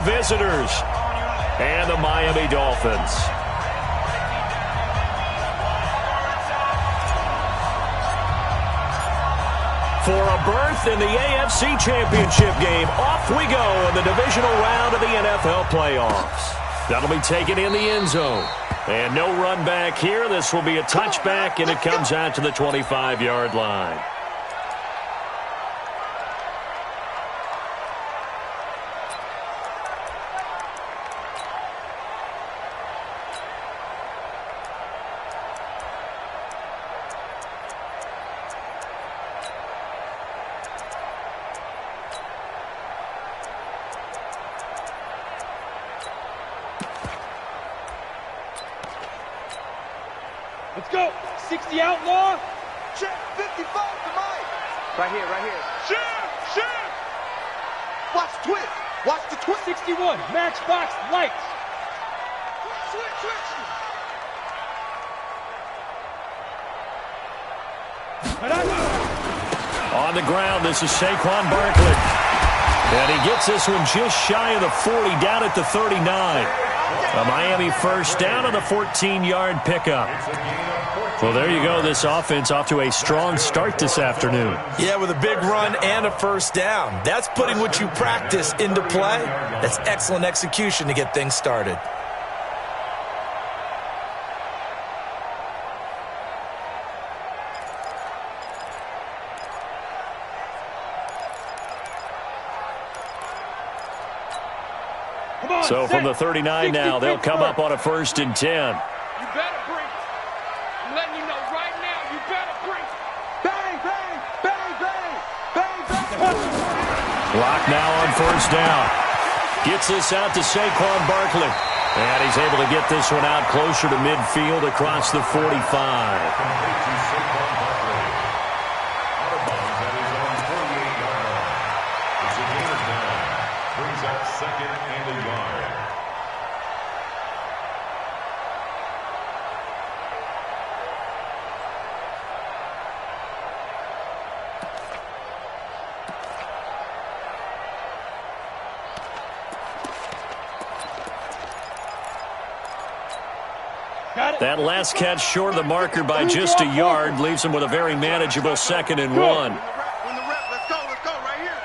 Visitors and the Miami Dolphins. For a berth in the AFC Championship game, off we go in the divisional round of the NFL playoffs. That'll be taken in the end zone. And no run back here. This will be a touchback, and it comes out to the 25-yard line. Let's go. 60 outlaw. Check 55 to Mike. Right here. Shift. Watch the twist. Watch the twist. 61. Matchbox lights. Switch. On the ground, this is Saquon Barkley. And he gets this one just shy of the 40, down at the 39. A Miami first down on the 14-yard pickup. Well, there you go. This offense off to a strong start this afternoon. Yeah, with a big run and a first down. That's putting what you practice into play. That's excellent execution to get things started. So from the 39 now, they'll come up on a 1st and 10. You better bring it. I'm letting you know right now, you better bring it. Bang. Clock now on 1st down. Gets this out to Saquon Barkley. And he's able to get this one out closer to midfield across the 45. That last catch short of the marker by just a yard leaves him with a very manageable 2nd and 1. Let's go right here.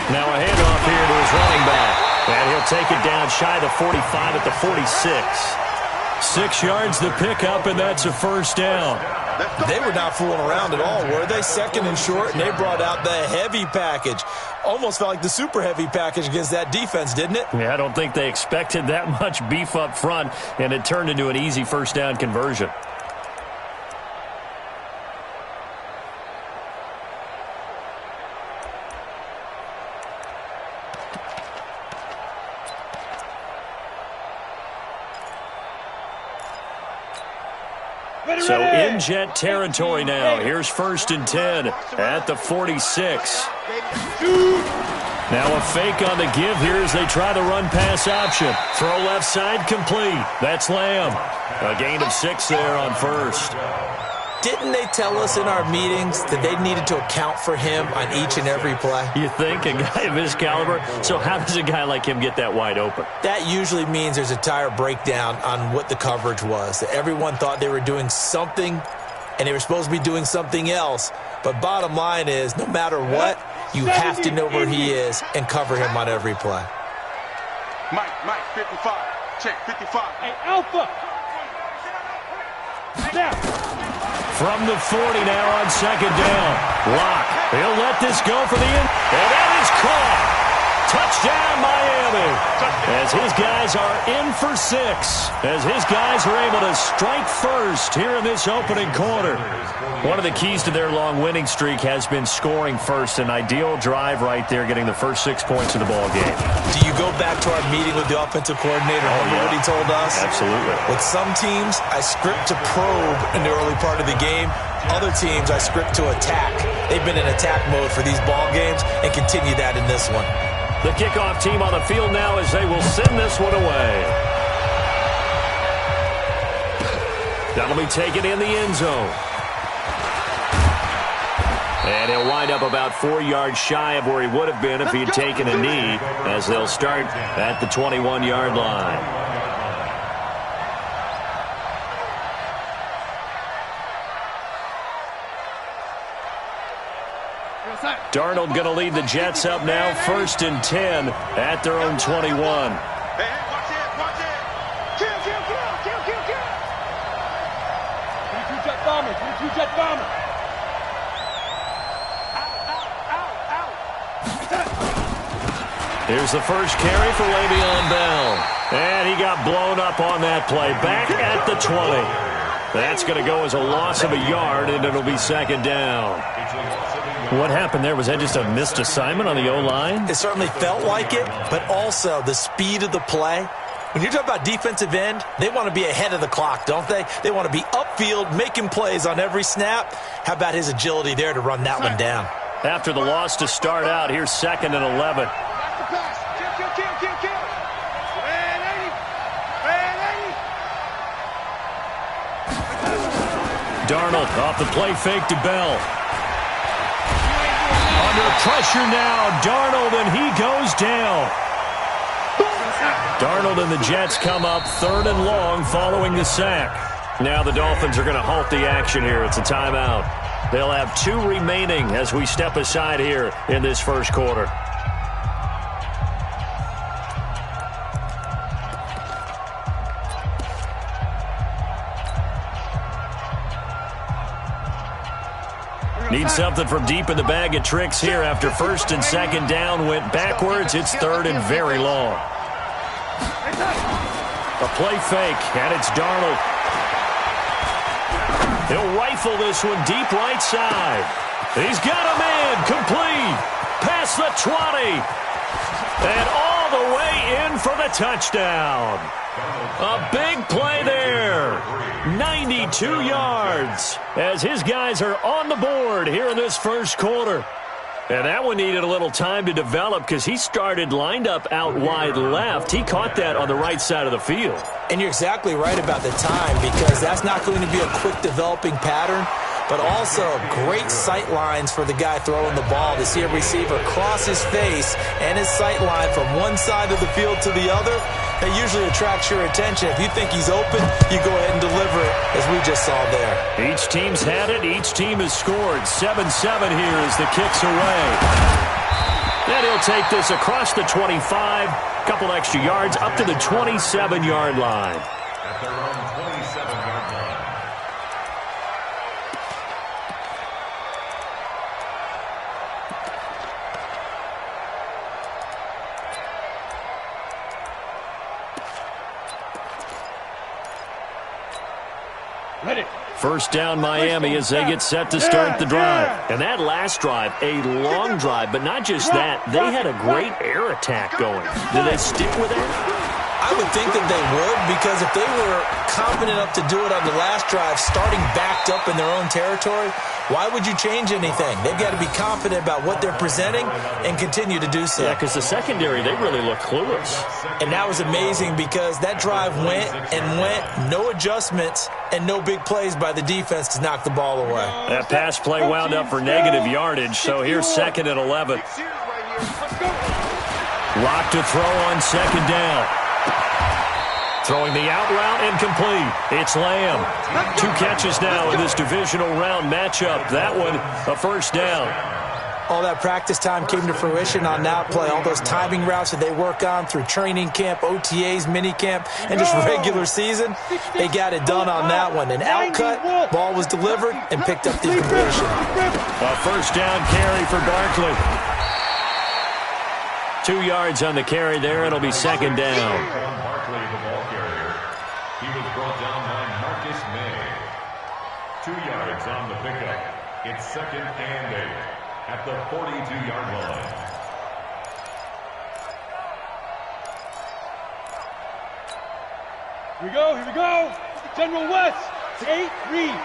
Now a handoff here to his running back. And he'll take it down shy of the 45 at the 46. 6 yards the pickup, and that's a 1st down. They were not fooling around at all, were they? 2nd and short, and they brought out the heavy package. Almost felt like the super heavy package against that defense, didn't it? Yeah, I don't think they expected that much beef up front, and it turned into an easy 1st down conversion. So in jet territory now. Here's 1st and 10 at the 46. Now a fake on the give here as they try the run-pass option. Throw left side complete. That's Lamb. A gain of 6 there on 1st. Didn't they tell us in our meetings that they needed to account for him on each and every play? You think? A guy of his caliber? So how does a guy like him get that wide open? That usually means there's a tire breakdown on what the coverage was. That everyone thought they were doing something, and they were supposed to be doing something else. But bottom line is, no matter what, you have to know where he is and cover him on every play. Mike, 55. Check 55. Hey, Alpha. Now. From the 40 now on 2nd down. Lock. He'll let this go for the end. And that is caught. Touchdown, Miami. As his guys are in for 6. As his guys are able to strike first here in this opening quarter. One of the keys to their long winning streak has been scoring first. An ideal drive right there, getting the first 6 points of the ball game. Do you go back to our meeting with the offensive coordinator? Remember what he told us? Absolutely. With some teams, I script to probe in the early part of the game. Other teams, I script to attack. They've been in attack mode for these ball games and continue that in this one. The kickoff team on the field now as they will send this one away. That'll be taken in the end zone. And he'll wind up about 4 yards shy of where he would have been if he had taken a knee, as they'll start at the 21-yard line. Darnold going to lead the Jets up now, 1st and 10 at their own 21. Hey, watch it, watch it. Kill. 22 jet bomber, 22 jet bomber. Here's the first carry for Le'Veon Bell. And he got blown up on that play. Back at the 20. That's going to go as a loss of a yard, and it'll be 2nd down. What happened there? Was that just a missed assignment on the O-line? It certainly felt like it, but also the speed of the play. When you're talking about defensive end, they want to be ahead of the clock, don't they? They want to be upfield, making plays on every snap. How about his agility there to run that one down? After the loss to start out, here's 2nd and 11. Kill. Darnold off the play fake to Bell. Under pressure now, Darnold, and he goes down. Darnold and the Jets come up 3rd and long following the sack. Now the Dolphins are going to halt the action here. It's a timeout. They'll have 2 remaining as we step aside here in this first quarter. Need something from deep in the bag of tricks here after 1st and 2nd down went backwards. It's 3rd and very long. A play fake, and it's Darnold. He'll rifle this one deep right side. He's got a man, complete, past the 20, and all the way in for the touchdown. A big play there. 92 yards as his guys are on the board here in this first quarter. And that one needed a little time to develop because he started lined up out wide left. He caught that on the right side of the field. And you're exactly right about the time, because that's not going to be a quick developing pattern, but also great sight lines for the guy throwing the ball to see a receiver cross his face and his sight line from one side of the field to the other. That usually attracts your attention. If you think he's open, you go ahead and deliver it, as we just saw there. Each team's had it. Each team has scored. 7-7 here as the kick's away. And he'll take this across the 25, couple extra yards, up to the 27-yard line. At their own 27-yard line. Ready. First down Miami as they get set to start the drive. And that last drive, a long drive, but not just that. They had a great air attack going. Do they stick with that? I would think that they would, because if they were confident enough to do it on the last drive, starting backed up in their own territory, why would you change anything? They've got to be confident about what they're presenting and continue to do so. Yeah, because the secondary, they really look clueless. And that was amazing, because that drive went and went, no adjustments and no big plays by the defense to knock the ball away. That pass play wound up for negative yardage, so here's 2nd and 11. Lock to throw on 2nd down. Throwing the out route, incomplete. It's Lamb. 2 catches now in this divisional round matchup. That one, a first down. All that practice time came to fruition on that play. All those timing routes that they work on through training camp, OTAs, minicamp, and just regular season, they got it done on that one. An outcut, ball was delivered, and picked up the conversion. A first down carry for Barkley. 2 yards on the carry there. It'll be 2nd down. He was brought down by Marcus May. 2 yards on the pickup. It's 2nd and 8 at the 42-yard line. Here we go. General West, 8, read.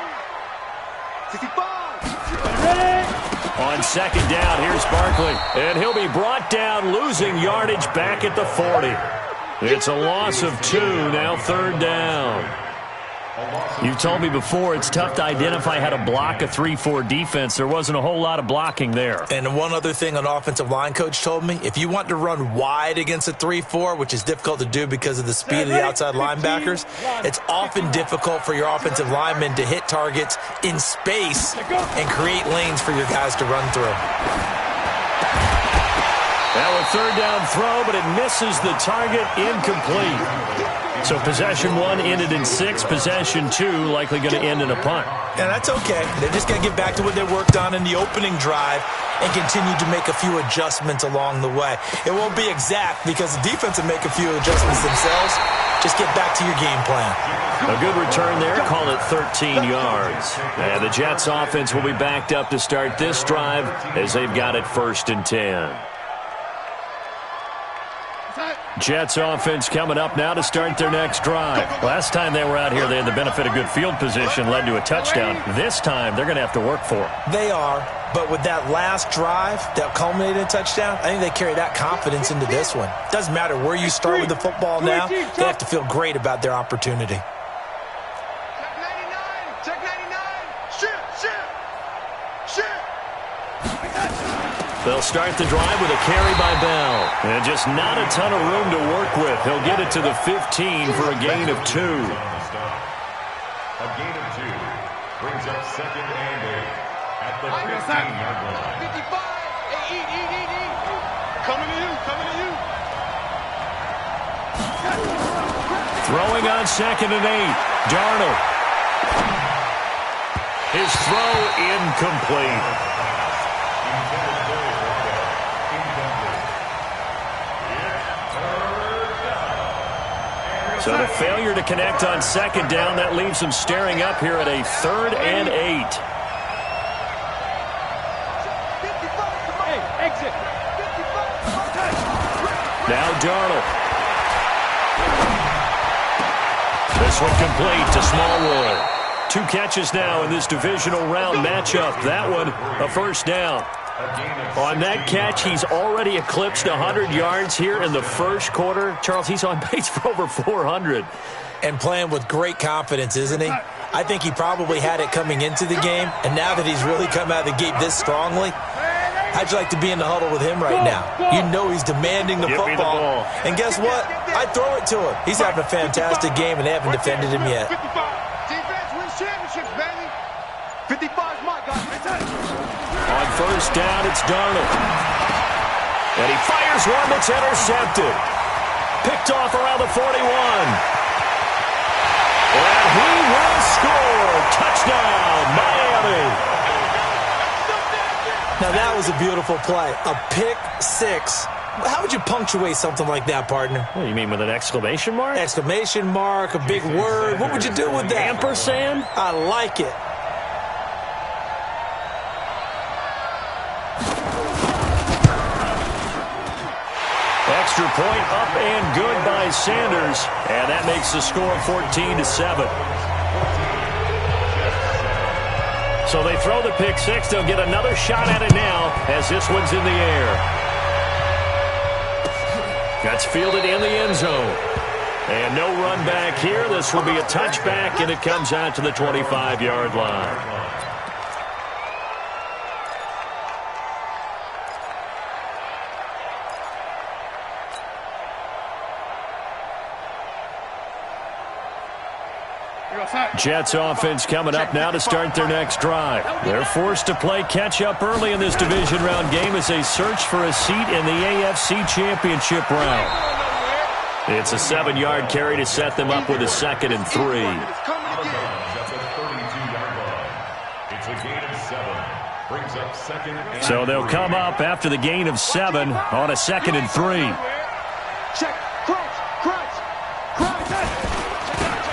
65. Ready? On 2nd down, here's Barkley. And he'll be brought down, losing yardage back at the 40. It's a loss of 2, now 3rd down. You've told me before it's tough to identify how to block a 3-4 defense. There wasn't a whole lot of blocking there. And one other thing an offensive line coach told me, if you want to run wide against a 3-4, which is difficult to do because of the speed of the outside linebackers, it's often difficult for your offensive linemen to hit targets in space and create lanes for your guys to run through. Now a third down throw, but it misses the target, incomplete. So possession 1 ended in 6. Possession 2 likely going to end in a punt. And that's okay. They're just going to get back to what they worked on in the opening drive and continue to make a few adjustments along the way. It won't be exact because the defense will make a few adjustments themselves. Just get back to your game plan. A good return there. Call it 13 yards. And the Jets offense will be backed up to start this drive as they've got it 1st and 10. Jets offense coming up now to start their next drive. Last time they were out here, they had the benefit of good field position, led to a touchdown. This time, they're going to have to work for it. They are, but with that last drive that culminated in a touchdown, I think they carry that confidence into this one. Doesn't matter where you start with the football now, they have to feel great about their opportunity. Check 99. Shoot. They'll start the drive with a carry by Bell. And just not a ton of room to work with. He'll get it to the 15 for a gain of 2. A gain of 2 brings up 2nd and 8 at the 15-yard line. 55. Hey, eat. Coming to you. Throwing on 2nd and 8. Darnold. His throw incomplete. So the failure to connect on 2nd down, that leaves them staring up here at a 3rd and 8. Hey, exit. Now Darnold. This one complete to Smallwood. 2 catches now in this divisional round matchup. That one, a 1st down. On that catch, he's already eclipsed 100 yards here in the 1st quarter. Charles, he's on pace for over 400. And playing with great confidence, isn't he? I think he probably had it coming into the game, and now that he's really come out of the gate this strongly, how'd you like to be in the huddle with him right now? You know he's demanding the Give me the football. ball. And guess what? I'd throw it to him. He's having a fantastic game, and they haven't defended him yet. 55. Defense wins championships, baby. 55 is my guy. On 1st down, it's Darnold. And he fires one that's intercepted. Picked off around the 41. And he will score. Touchdown, Miami. Now, that was a beautiful play. A pick 6. How would you punctuate something like that, partner? What do you mean, with an exclamation mark? Exclamation mark, a big word. What would you do with that? Ampersand? I like it. Extra point up and good by Sanders. And that makes the score 14-7. So they throw the pick 6. They'll get another shot at it now as this one's in the air. That's fielded in the end zone. And no run back here. This will be a touchback, and it comes out to the 25-yard line. Jets offense coming up now to start their next drive. They're forced to play catch-up early in this division round game as they search for a seat in the AFC Championship round. It's a 7-yard carry to set them up with a 2nd and 3. It's a gain of 7. Brings up 2nd and So they'll come up after the gain of 7 on a 2nd and 3. Check. Crunch.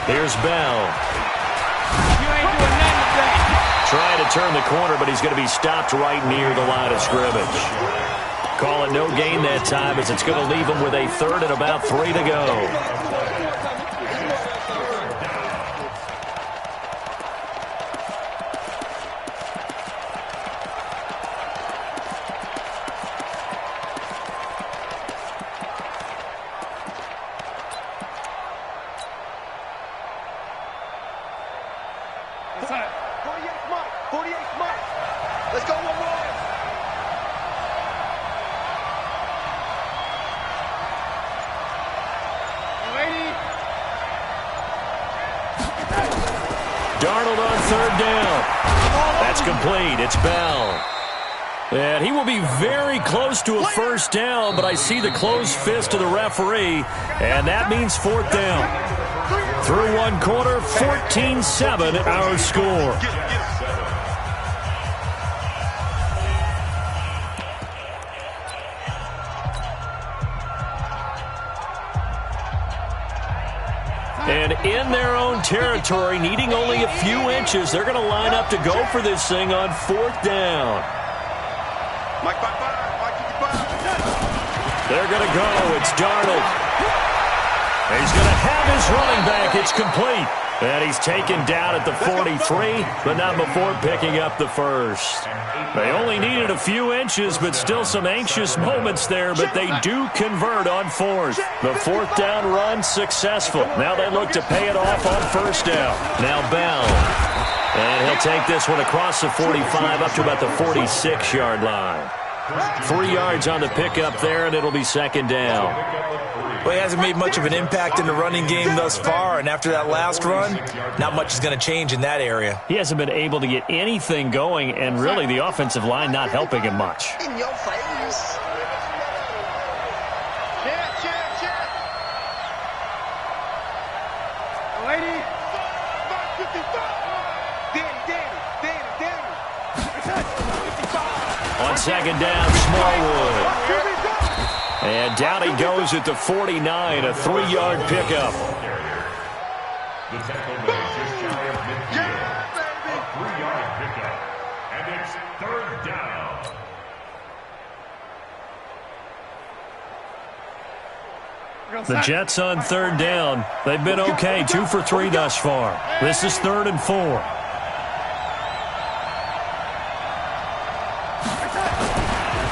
Here's Bell. You ain't doing nothing today. Trying to turn the corner, but he's going to be stopped right near the line of scrimmage. Call it no gain that time as it's going to leave him with a 3rd and about 3 to go. Darnold on third down. That's complete. It's Bell. And he will be very close to a first down, but I see the closed fist of the referee, and that means fourth down. Through one quarter, 14-7 our score. And in their own territory, needing only a few inches, they're going to line up to go for this thing on fourth down. They're going to go. It's Darnold. He's going to have his running back. It's complete. And he's taken down at the 43, but not before picking up the first. They only needed a few inches, but still some anxious moments there, but they do convert on fourth. The fourth down run successful. Now they look to pay it off on first down. Now Bell. And he'll take this one across the 45 up to about the 46-yard line. 3 yards on the pickup there, and it'll be second down. Well, he hasn't made much of an impact in the running game thus far, and after that last run, not much is going to change in that area. He hasn't been able to get anything going, and really the offensive line not helping him much. In your face. Check. Lady. Danny. On second down, Smallwood. And down he goes at the 49, a 3-yard pickup. The tackle made just shy of midfield. A 3-yard pickup. And it's third down. The Jets on third down. They've been okay, 2 for 3 thus far. This is 3rd and 4.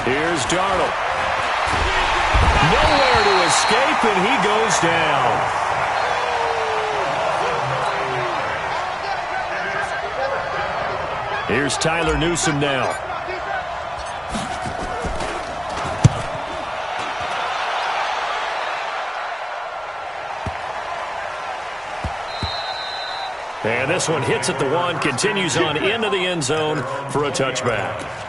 Here's Darnold. Nowhere to escape, and he goes down. Here's Tyler Newsome now. And this one hits at the 1, continues on into the end zone for a touchback.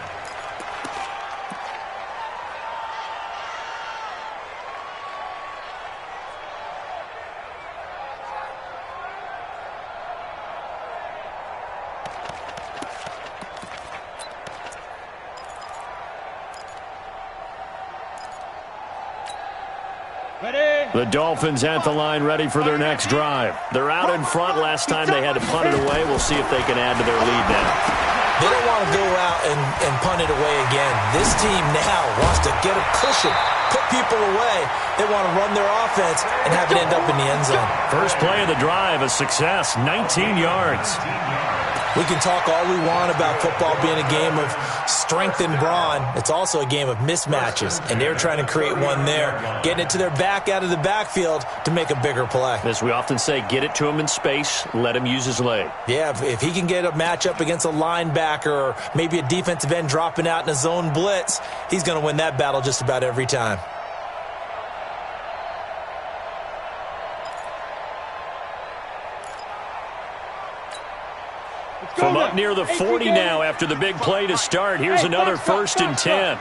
The Dolphins at the line ready for their next drive. They're out in front. Last time they had to punt it away. We'll see if they can add to their lead now. They don't want to go out and punt it away again. This team now wants to get a cushion, put people away. They want to run their offense and have it end up in the end zone. First play of the drive, a success, 19 yards. We can talk all we want about football being a game of strength and brawn. It's also a game of mismatches, and they're trying to create one there, getting it to their back out of the backfield to make a bigger play. As we often say, get it to him in space, let him use his leg. Yeah, if he can get a matchup against a linebacker or maybe a defensive end dropping out in a zone blitz, he's going to win that battle just about every time. From up near the 40 now after the big play to start. Here's another 1st and 10.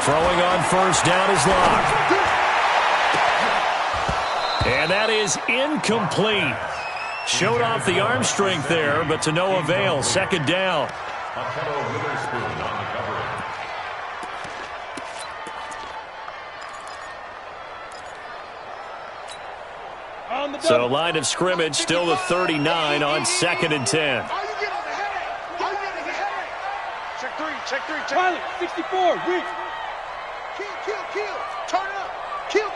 Throwing on first down is Locke. And that is incomplete. Showed off the arm strength there, but to no avail. Second down. So line of scrimmage still the 39 on 2nd and 10. Check three. Pilot, 64, weak. Kill. Turn it up. Kill.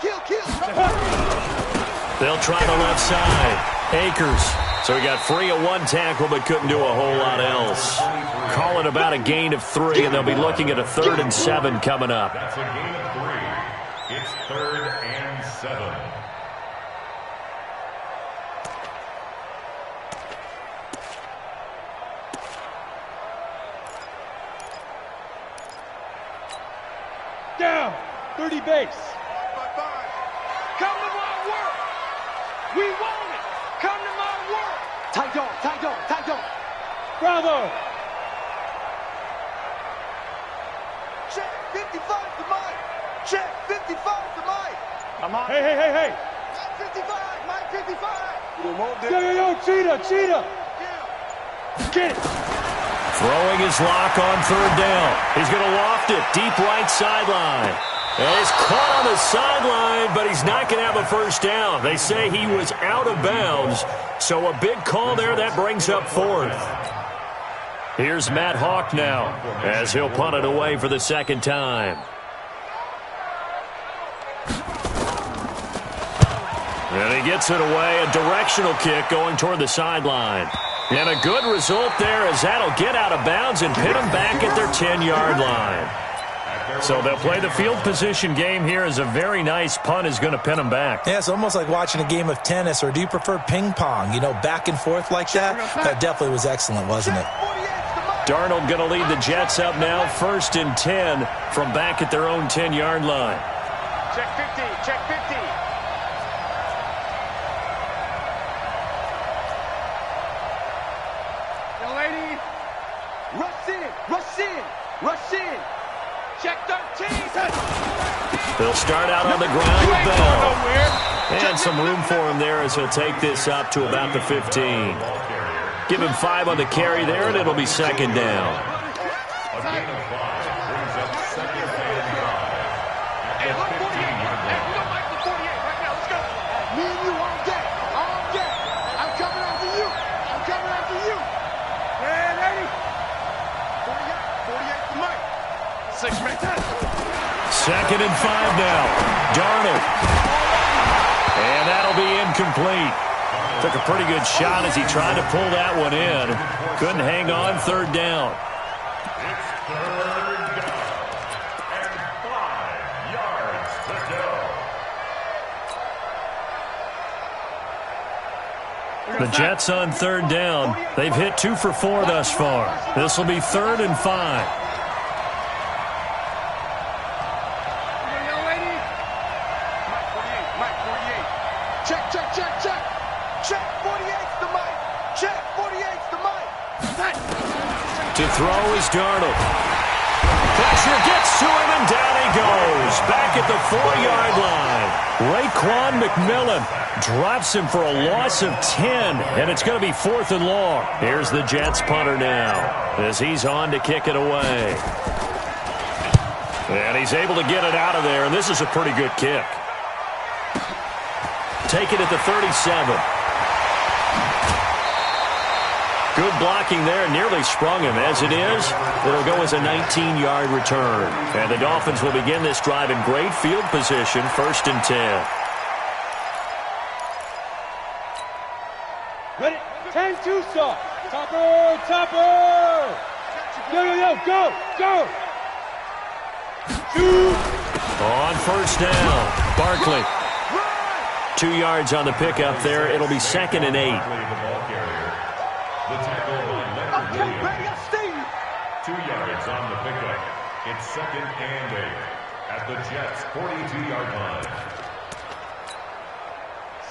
They'll try the left side. Akers. So he got free of 1 tackle, but couldn't do a whole lot else. Calling about a gain of 3, and they'll be looking at a 3rd and 7 coming up. That's a gain of 3. It's 3rd and 7. Down, 30 base. Come to my work. We want it. Come to my work. Tight dog, tight dog, tight dog. Bravo. Check 55 to Mike. Check 55 to Mike. I'm on. Hey. Mike 55, Mike 55. Yo, cheetah. Get it. Throwing his lock on third down. He's going to loft it deep right sideline. And he's caught on the sideline, but he's not going to have a first down. They say he was out of bounds, so a big call there. That brings up fourth. Here's Matt Hawk now as he'll punt it away for the second time. And he gets it away, a directional kick going toward the sideline. And a good result there as that'll get out of bounds and pin them back at their 10-yard line. So they'll play the field position game here as a very nice punt is going to pin them back. Yeah, it's almost like watching a game of tennis, or do you prefer ping pong? You know, back and forth like that? That definitely was excellent, wasn't it? Darnold going to lead the Jets up now, 1st and 10 from back at their own 10-yard line. Check 50, check 50. Young lady. Rush in. Check 13. They'll start out on the ground with Bell. And some room for him there as he'll take this up to about the 15. Give him 5 on the carry there, and it'll be second down. A gain of 5 brings up second and 5. Hey, look, 48. Hey, we don't like the 48 right now. Let's go. Me and you on deck. On deck. I'm coming after you. Hey, lady. 48 to Mike. 6 right there. Second and 5 now. Darnold. And that'll be incomplete. Took a pretty good shot as he tried to pull that one in. Couldn't hang on, third down. It's third down. And 5 yards to go. The Jets on third down. They've hit 2 for 4 thus far. This will be 3rd and 5. Young lady. Mike 48. Check. Check 48's to Mike. Check 48's to Mike. To throw is Darnold. Pressure gets to him, and down he goes. Back at the 4-yard line. Raekwon McMillan drops him for a loss of 10, and it's going to be 4th and long. Here's the Jets punter now as he's on to kick it away. And he's able to get it out of there, and this is a pretty good kick. Take it at the 37. Good blocking there, nearly sprung him. As it is, it'll go as a 19-yard return. And the Dolphins will begin this drive in great field position, 1st and 10. Ready? 10-2 stop. Topper. Yo, go. Shoot. On first down, Barkley. 2 yards on the pickup there. It'll be 2nd and 8. The tackle by Leonard Williams. 2 yards on the pickup. It's 2nd and 8 at the Jets' 42-yard line.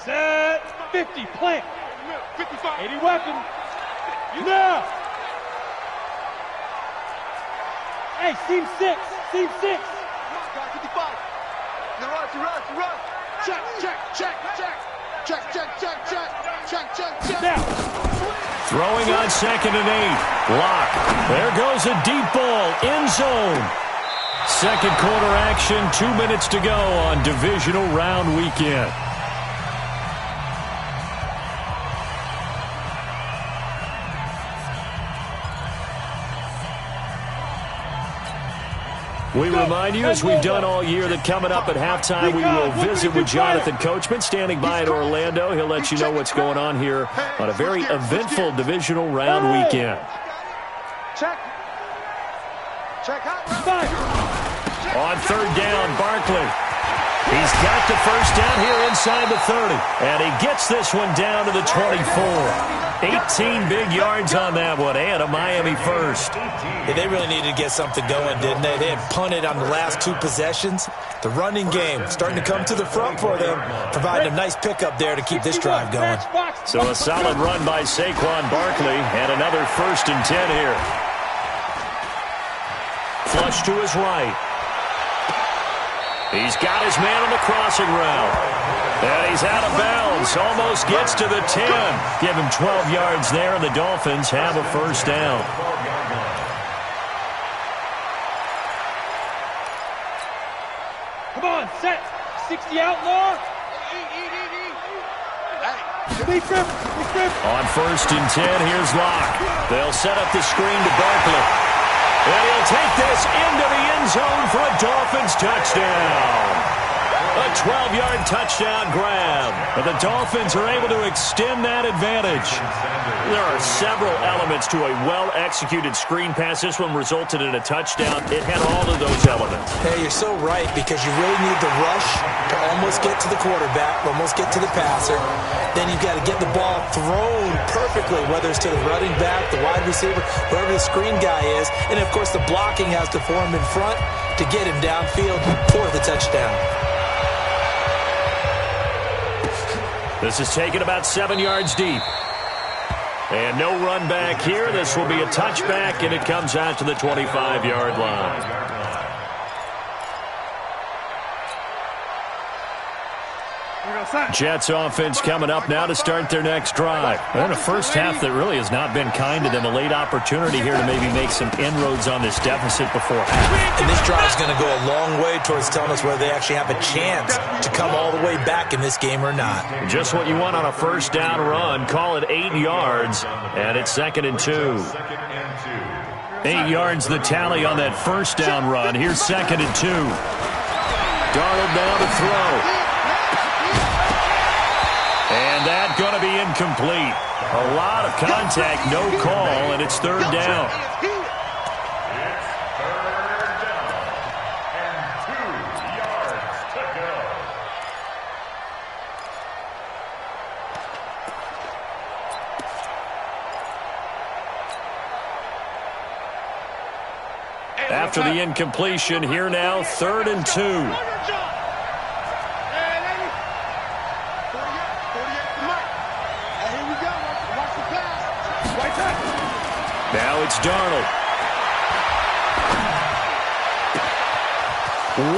Set. 50. Plant. 55. 80 weapon. Now. Hey, seam 6. 55. The rush. Check. Now. Throwing on 2nd and 8. Lock. There goes a deep ball. End zone. Second quarter action. 2 minutes to go on divisional round weekend. We remind you, as we've done all year, that coming up at halftime, we will visit with Jonathan Coachman, standing by in Orlando. He'll let you know what's going on here on a very eventful divisional round weekend. Check. Five. On third down, Barkley. He's got the first down here inside the 30. And he gets this one down to the 24. 18 big yards on that one, and a Miami first. Yeah, they really needed to get something going, didn't they? They had punted on the last 2 possessions. The running game starting to come to the front for them, providing a nice pickup there to keep this drive going. So a solid run by Saquon Barkley, and another 1st and 10 here. Flush to his right. He's got his man on the crossing route. And he's out of bounds. Almost gets to the 10. Give him 12 yards there, and the Dolphins have a first down. Come on, set. 60 outlaw. Big trip. On 1st and 10, here's Locke. They'll set up the screen to Barkley. And he'll take this into the end zone for a Dolphins touchdown. A 12-yard touchdown grab. But the Dolphins are able to extend that advantage. There are several elements to a well-executed screen pass. This one resulted in a touchdown. It had all of those elements. Hey, you're so right, because you really need the rush to almost get to the quarterback, almost get to the passer. Then you've got to get the ball thrown perfectly, whether it's to the running back, the wide receiver, whoever the screen guy is. And, of course, the blocking has to form in front to get him downfield for the touchdown. This is taken about 7 yards deep. And no run back here. This will be a touchback, and it comes out to the 25-yard line. Jets offense coming up now to start their next drive. And a first half that really has not been kind to them. A late opportunity here to maybe make some inroads on this deficit before half. And this drive is going to go a long way towards telling us whether they actually have a chance to come all the way back in this game or not. Just what you want on a first down run. Call it 8 yards, and it's 2nd and 2. 8 yards the tally on that first down run. Here's 2nd and 2. Darnold now to throw. And that's going to be incomplete. A lot of contact, no call, and it's 3rd down. It's 3rd down and 2 yards to go. After the incompletion, here now, 3rd and 2. Now it's Darnold.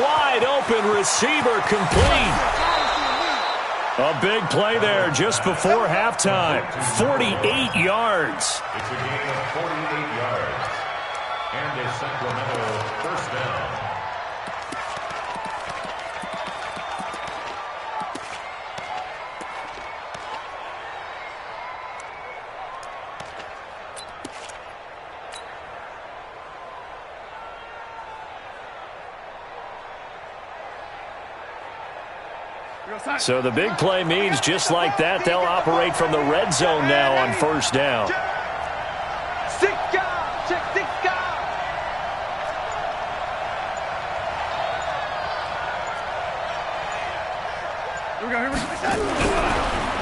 Wide open receiver, complete. A big play there just before halftime. 48 yards. It's a gain of 48 yards. And a Sacramento first down. So the big play means just like that, they'll operate from the red zone now on first down. Six guys, check 6 guys.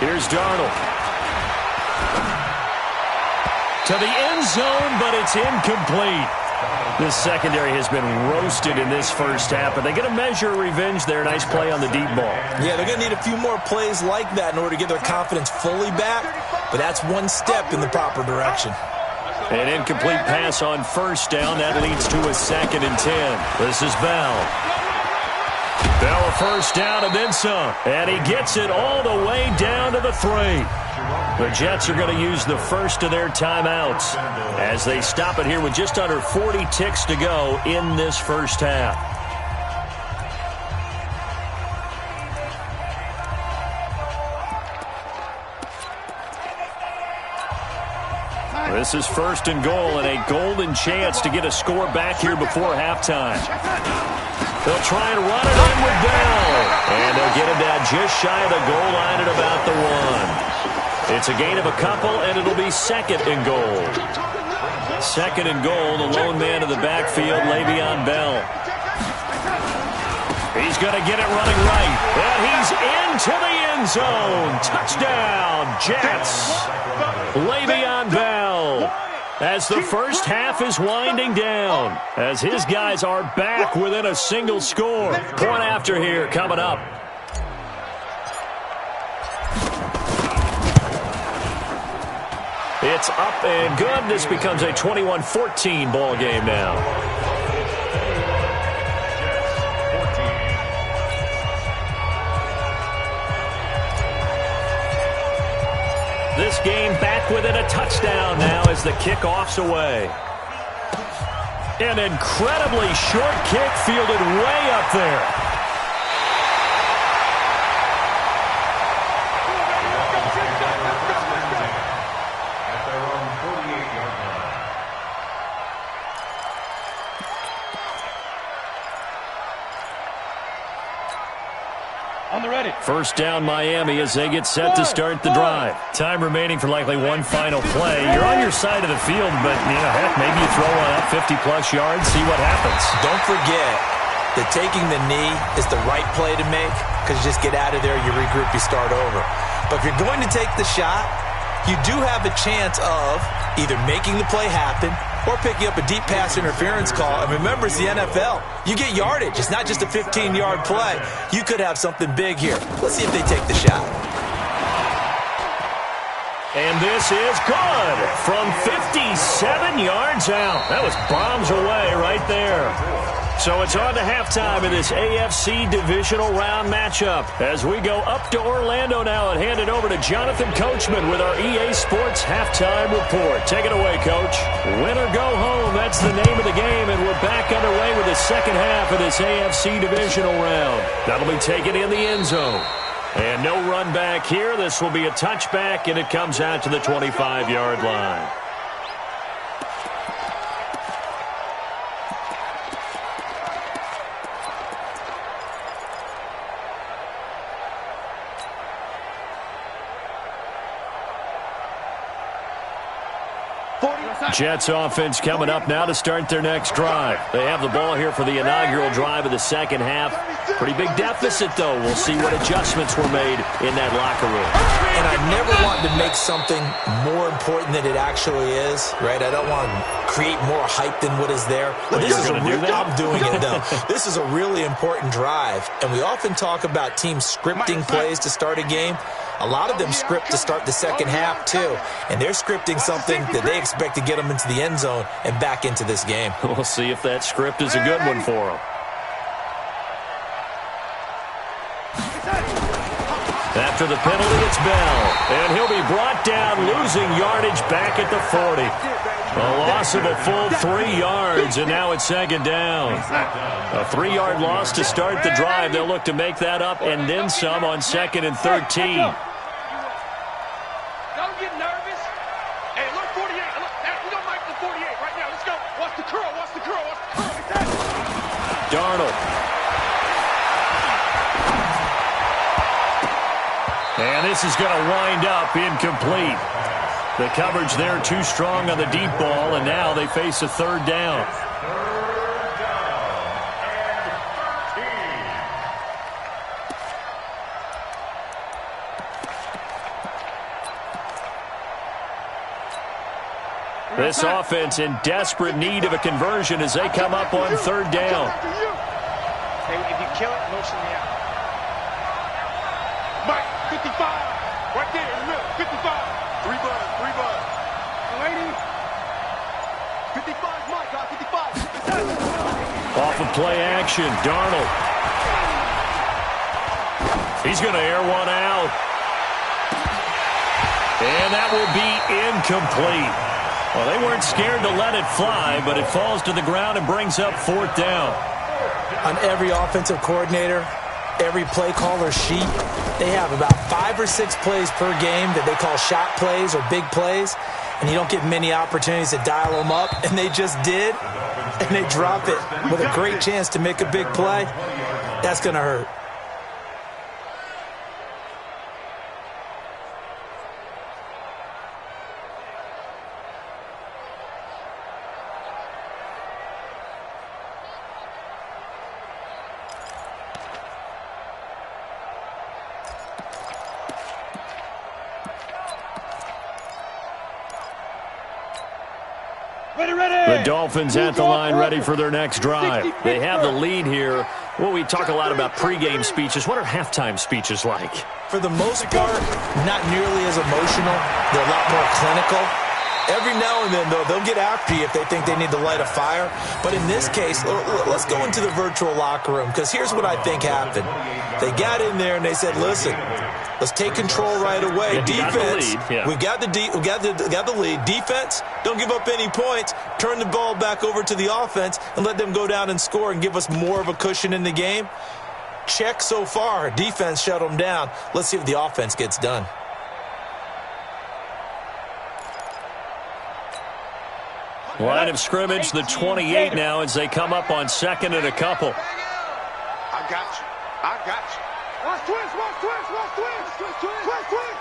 Here's Darnold. To the end zone, but it's incomplete. This secondary has been roasted in this first half, but they get a measure of revenge there. Nice play on the deep ball. Yeah, they're going to need a few more plays like that in order to get their confidence fully back, but that's one step in the proper direction. An incomplete pass on first down. That leads to a 2nd and 10. This is Bell. Bell a first down and then some. And he gets it all the way down to the 3. The Jets are going to use the first of their timeouts as they stop it here with just under 40 ticks to go in this first half. This is 1st and goal and a golden chance to get a score back here before halftime. They'll try and run it in with Bell. And they'll get him down just shy of the goal line at about the 1. It's a gain of a couple, and it'll be 2nd and goal. 2nd and goal, the lone man in the backfield, Le'Veon Bell. He's going to get it running right. And he's into the end zone. Touchdown, Jets. Le'Veon Bell. As the first half is winding down, as his guys are back within a single score. Point after here coming up. It's up and good. This becomes a 21-14 ball game now. This game back within a touchdown now as the kickoff's away. An incredibly short kick fielded way up there. First down Miami as they get set to start the drive. Time remaining for likely one final play. You're on your side of the field, but, heck, maybe you throw one up 50-plus yards, see what happens. Don't forget that taking the knee is the right play to make because you just get out of there, you regroup, you start over. But if you're going to take the shot, you do have a chance of either making the play happen or picking up a deep pass interference call. And remember, it's the NFL. You get yardage. It's not just a 15-yard play. You could have something big here. Let's see if they take the shot. And this is good from 57 yards out. That was bombs away right there. So it's on to halftime in this AFC divisional round matchup as we go up to Orlando now and hand it over to Jonathan Coachman with our EA Sports halftime report. Take it away, Coach. Win or go home, that's the name of the game, and we're back underway with the second half of this AFC divisional round. That'll be taken in the end zone. And no run back here. This will be a touchback, and it comes out to the 25-yard line. Jets offense coming up now to start their next drive. They have the ball here for the inaugural drive of the second half. Pretty big deficit, though. We'll see what adjustments were made in that locker room. And I never wanted to make something more important than it actually is, right? I don't want to create more hype than what is there. Well, this is I'm doing it, though. This is a really important drive, and we often talk about teams scripting plays to start a game. A lot of them script to start the second half, too. And they're scripting something that they expect to get them into the end zone and back into this game. We'll see if that script is a good one for them. After the penalty, it's Bell. And he'll be brought down, losing yardage back at the 40. A loss of a full 3 yards, and now it's second down. A 3-yard loss to start the drive. They'll look to make that up and then some on 2nd and 13. Don't get nervous. Hey, look, 48. Look, we don't like the 48 right now. Let's go. Watch the curl. Watch the curl. Watch the curl. Darnold. And this is going to wind up incomplete. The coverage there too strong on the deep ball, and now they face a third down. Third down and 13. This offense in desperate need of a conversion as they come up on third down. Hey, if you kill it, motion me out. Mike, 55. Right there in the middle. 55. 3 buds. Lady. 55, Mike, 55. Off of play action, Darnold. He's going to air one out. And that will be incomplete. Well, they weren't scared to let it fly, but it falls to the ground and brings up fourth down. On every offensive coordinator, every play caller sheet, they have about 5 or 6 plays per game that they call shot plays or big plays, and you don't get many opportunities to dial them up, and they just did, and they drop it with a great chance to make a big play. That's going to hurt. The Dolphins at the line ready for their next drive. They have the lead here. Well, we talk a lot about pregame speeches. What are halftime speeches like? For the most part, not nearly as emotional. They're a lot more clinical. Every now and then, though, they'll get after you if they think they need to light a fire. But in this case, let's go into the virtual locker room, because here's what I think happened. They got in there and they said, listen, let's take control right away. Defense, we've got the lead. Defense, don't give up any points. Turn the ball back over to the offense and let them go down and score and give us more of a cushion in the game. Check so far. Defense shut them down. Let's see if the offense gets done. Line of scrimmage, the 28 now as they come up on second and a couple. I got you. I got you. Watch twist, watch twist, watch twist, twist, twist, twist, twist.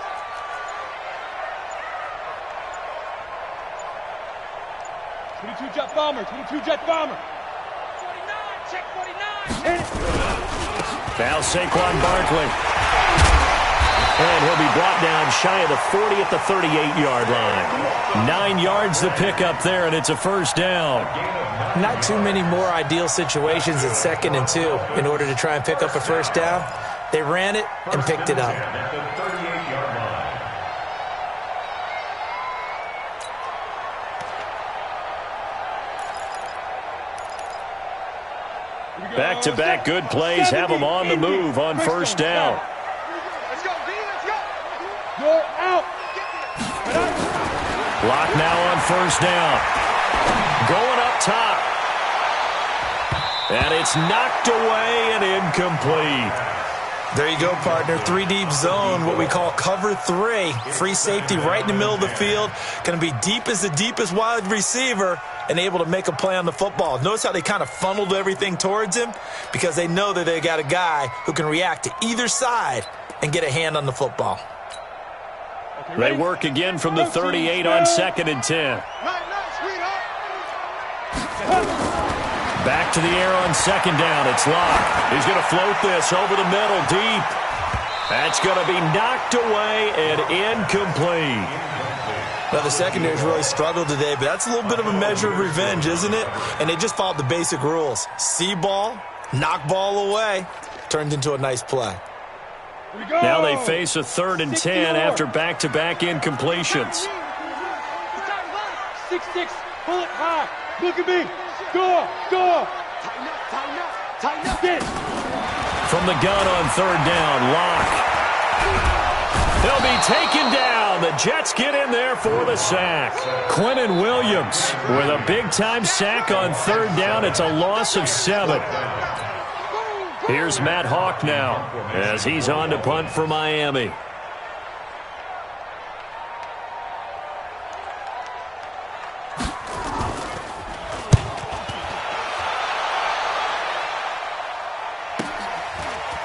22 jet bomber, 22 jet bomber. 49, check 49. Now Saquon Barkley. And he'll be brought down shy of the 40 at the 38-yard line. 9 yards to pick up there, and it's a first down. Not too many more ideal situations at 2nd and 2 in order to try and pick up a first down. They ran it and picked it up. Back-to-back good plays have them on the move on first down. Let's go, D. Let's go. You're out. Lock now on first down. Going up top. And it's knocked away and incomplete. There you go, partner. 3-deep zone, what we call cover 3. Free safety right in the middle of the field. Going to be deep as the deepest wide receiver and able to make a play on the football. Notice how they kind of funneled everything towards him, because they know that they got a guy who can react to either side and get a hand on the football. They work again from the 38 on 2nd and 10. Back to the air on 2nd down. It's Locke. He's going to float this over the middle deep. That's going to be knocked away and incomplete. Now, the secondary's really struggled today, but that's a little bit of a measure of revenge, isn't it? And they just followed the basic rules. See ball, knock ball away. Turned into a nice play. Now they face a 3rd and 10 after back-to-back incompletions. 6-6, pull it high. Look at me. Score, score. Tighten up, tighten up, tighten up. Get. From the gun on 3rd down, Locke. They'll be taken down. The Jets get in there for the sack. Quinnen Williams with a big-time sack on 3rd down. It's a loss of 7. Here's Matt Hawk now as he's on to punt for Miami.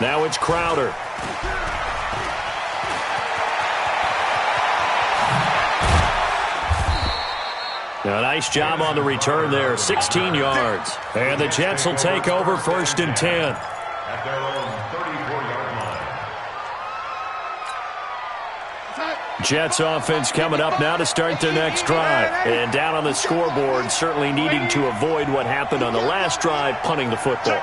Now it's Crowder. A nice job on the return there, 16 yards. And the Jets will take over 1st and 10. At their own 34-yard line. Jets offense coming up now to start their next drive. And down on the scoreboard, certainly needing to avoid what happened on the last drive, punting the football.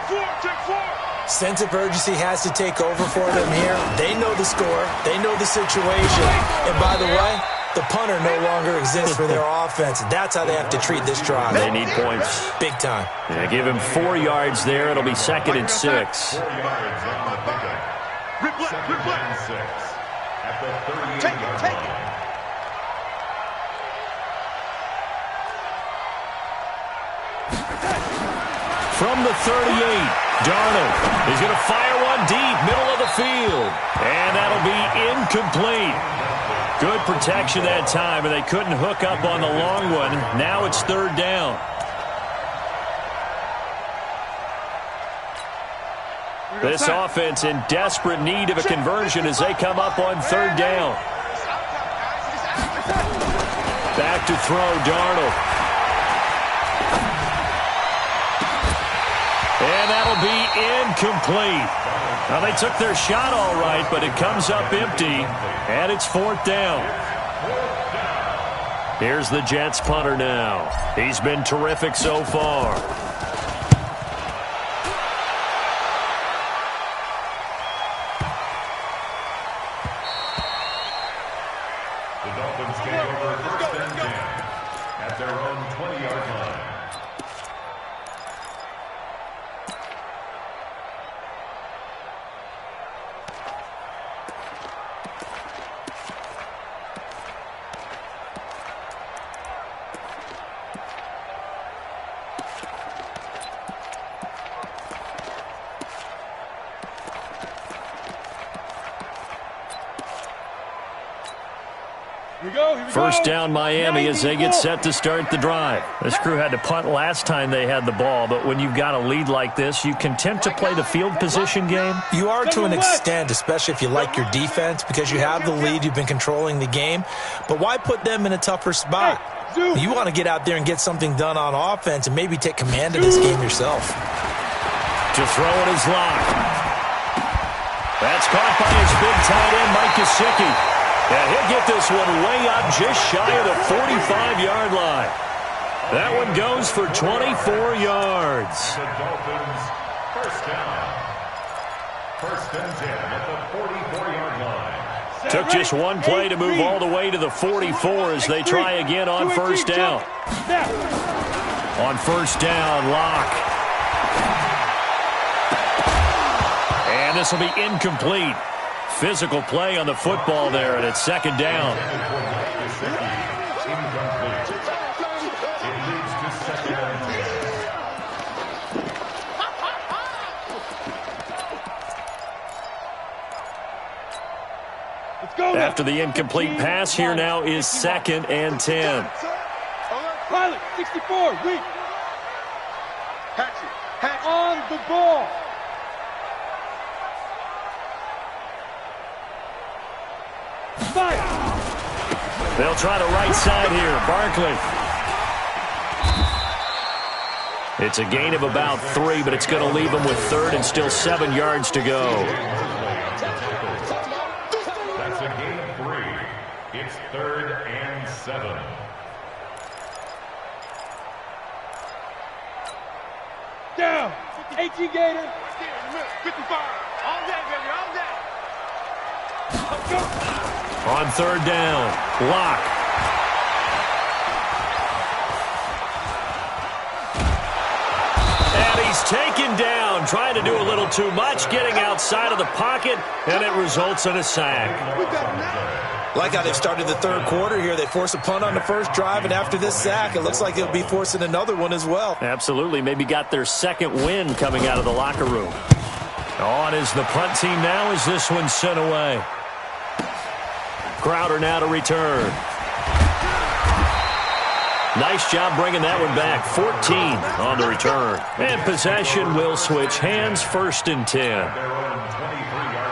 Sense of urgency has to take over for them here. They know the score. They know the situation. And by the way, the punter no longer exists for their offense. That's how they have to treat this drive. They need points. Big time. Yeah, give him 4 yards there. It'll be 2nd and 6. 4 yards on the pickup. 2nd and 6 at the 38-yard line. From the 38, Darnold is going to fire one deep, middle of the field. And that'll be incomplete. Good protection that time, and they couldn't hook up on the long one. Now it's 3rd down. This offense in desperate need of a conversion as they come up on 3rd down. Back to throw, Darnold. And that'll be incomplete. Now, they took their shot all right, but it comes up empty, and it's 4th down. Here's the Jets punter now. He's been terrific so far. The Dolphins take over first and 10 at their own 20-yard line. First down Miami as they get set to start the drive. This crew had to punt last time they had the ball, but when you've got a lead like this, you content to play the field position game? You are to an extent, especially if you like your defense, because you have the lead, you've been controlling the game. But why put them in a tougher spot? You want to get out there and get something done on offense and maybe take command of this game yourself. To throw it is Locke. That's caught by his big tight end, Mike Gesicki. And he'll get this one way up just shy of the 45-yard line. That one goes for 24 yards. The Dolphins first down. First and 10 at the 44-yard line. Took just one play to move all the way to the 44 as they try again on first down. On first down, Locke. And this will be incomplete. Physical play on the football there, and it's second down. After the incomplete pass, here now is second and 10. Pilot, 64, weak. On the ball. They'll try the right side here. Barkley. It's a gain of about 3, but it's going to leave them with third and still 7 yards to go. That's a gain of 3. It's third and 7. Down. 18 Gator. 55. All day, baby. All day. Let's go. On third down, Locke. And he's taken down, trying to do a little too much, getting outside of the pocket, and it results in a sack. Like how they've started the third quarter here. They force a punt on the first drive, and after this sack, it looks like they'll be forcing another one as well. Absolutely. Maybe got their second win coming out of the locker room. On is the punt team now as this one's sent away. Crowder now to return. Nice job bringing that one back. 14 on the return. And possession will switch hands, first and 10. Their own 23-yard line.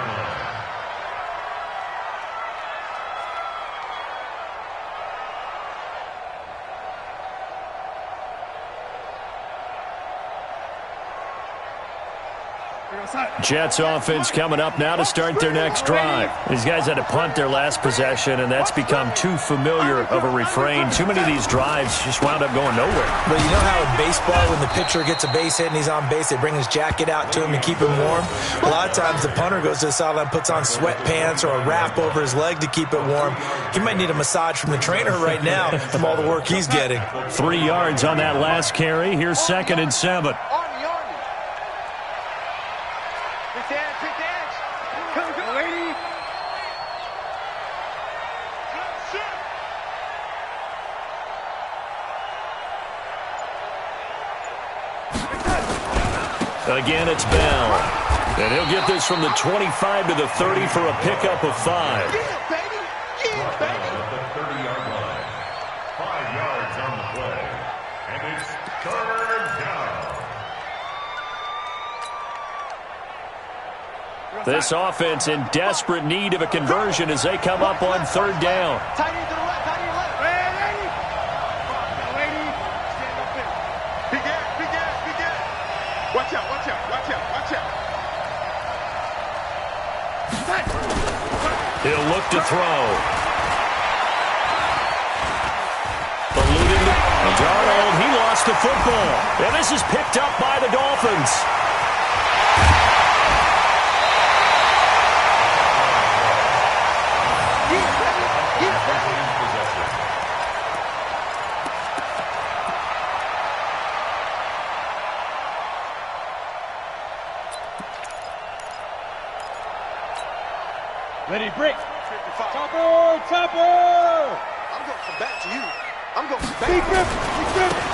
Jets offense coming up now to start their next drive. These guys had to punt their last possession, and that's become too familiar of a refrain. Too many of these drives just wound up going nowhere. But you know how in baseball, when the pitcher gets a base hit and he's on base, they bring his jacket out to him to keep him warm? A lot of times the punter goes to the sideline, puts on sweatpants or a wrap over his leg to keep it warm. He might need a massage from the trainer right now from all the work he's getting. 3 yards on that last carry. Here's second and 7. Again, it's Bell. And he'll get this from the 25 to the 30 for a pickup of 5. At the 30-yard line. 5 yards on the play. And it's third down. This offense in desperate need of a conversion as they come up on third down. Tight end to the left, tight end to the left. Ready? Lady, stand up there. Big ass, big ass, big ass. Watch out, watch out, watch out, watch out. He'll look to throw. Darnold, he lost the football. And this is picked up by the Dolphins. Ready, break. Topper, topper. I'm going to come back to you. I'm going to come back.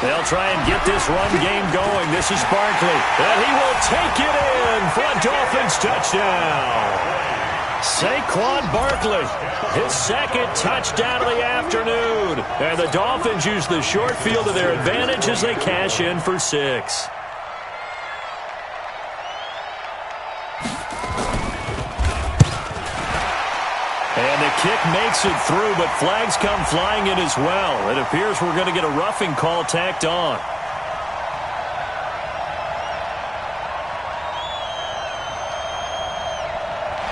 They'll try and get this run game going. This is Barkley. And he will take it in for a Dolphins touchdown. Saquon Barkley, his second touchdown of the afternoon. And the Dolphins use the short field to their advantage as they cash in for 6. And the kick makes it through, but flags come flying in as well. It appears we're going to get a roughing call tacked on.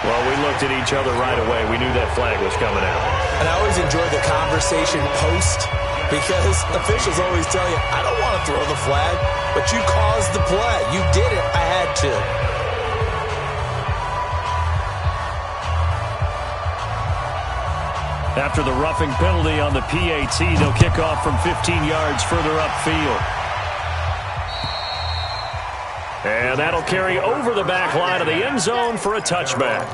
Well, we looked at each other right away. We knew that flag was coming out. And I always enjoy the conversation post because officials always tell you, I don't want to throw the flag, but you caused the play. You did it. I had to. After the roughing penalty on the PAT, they'll kick off from 15 yards further upfield. And that'll carry over the back line of the end zone for a touchback.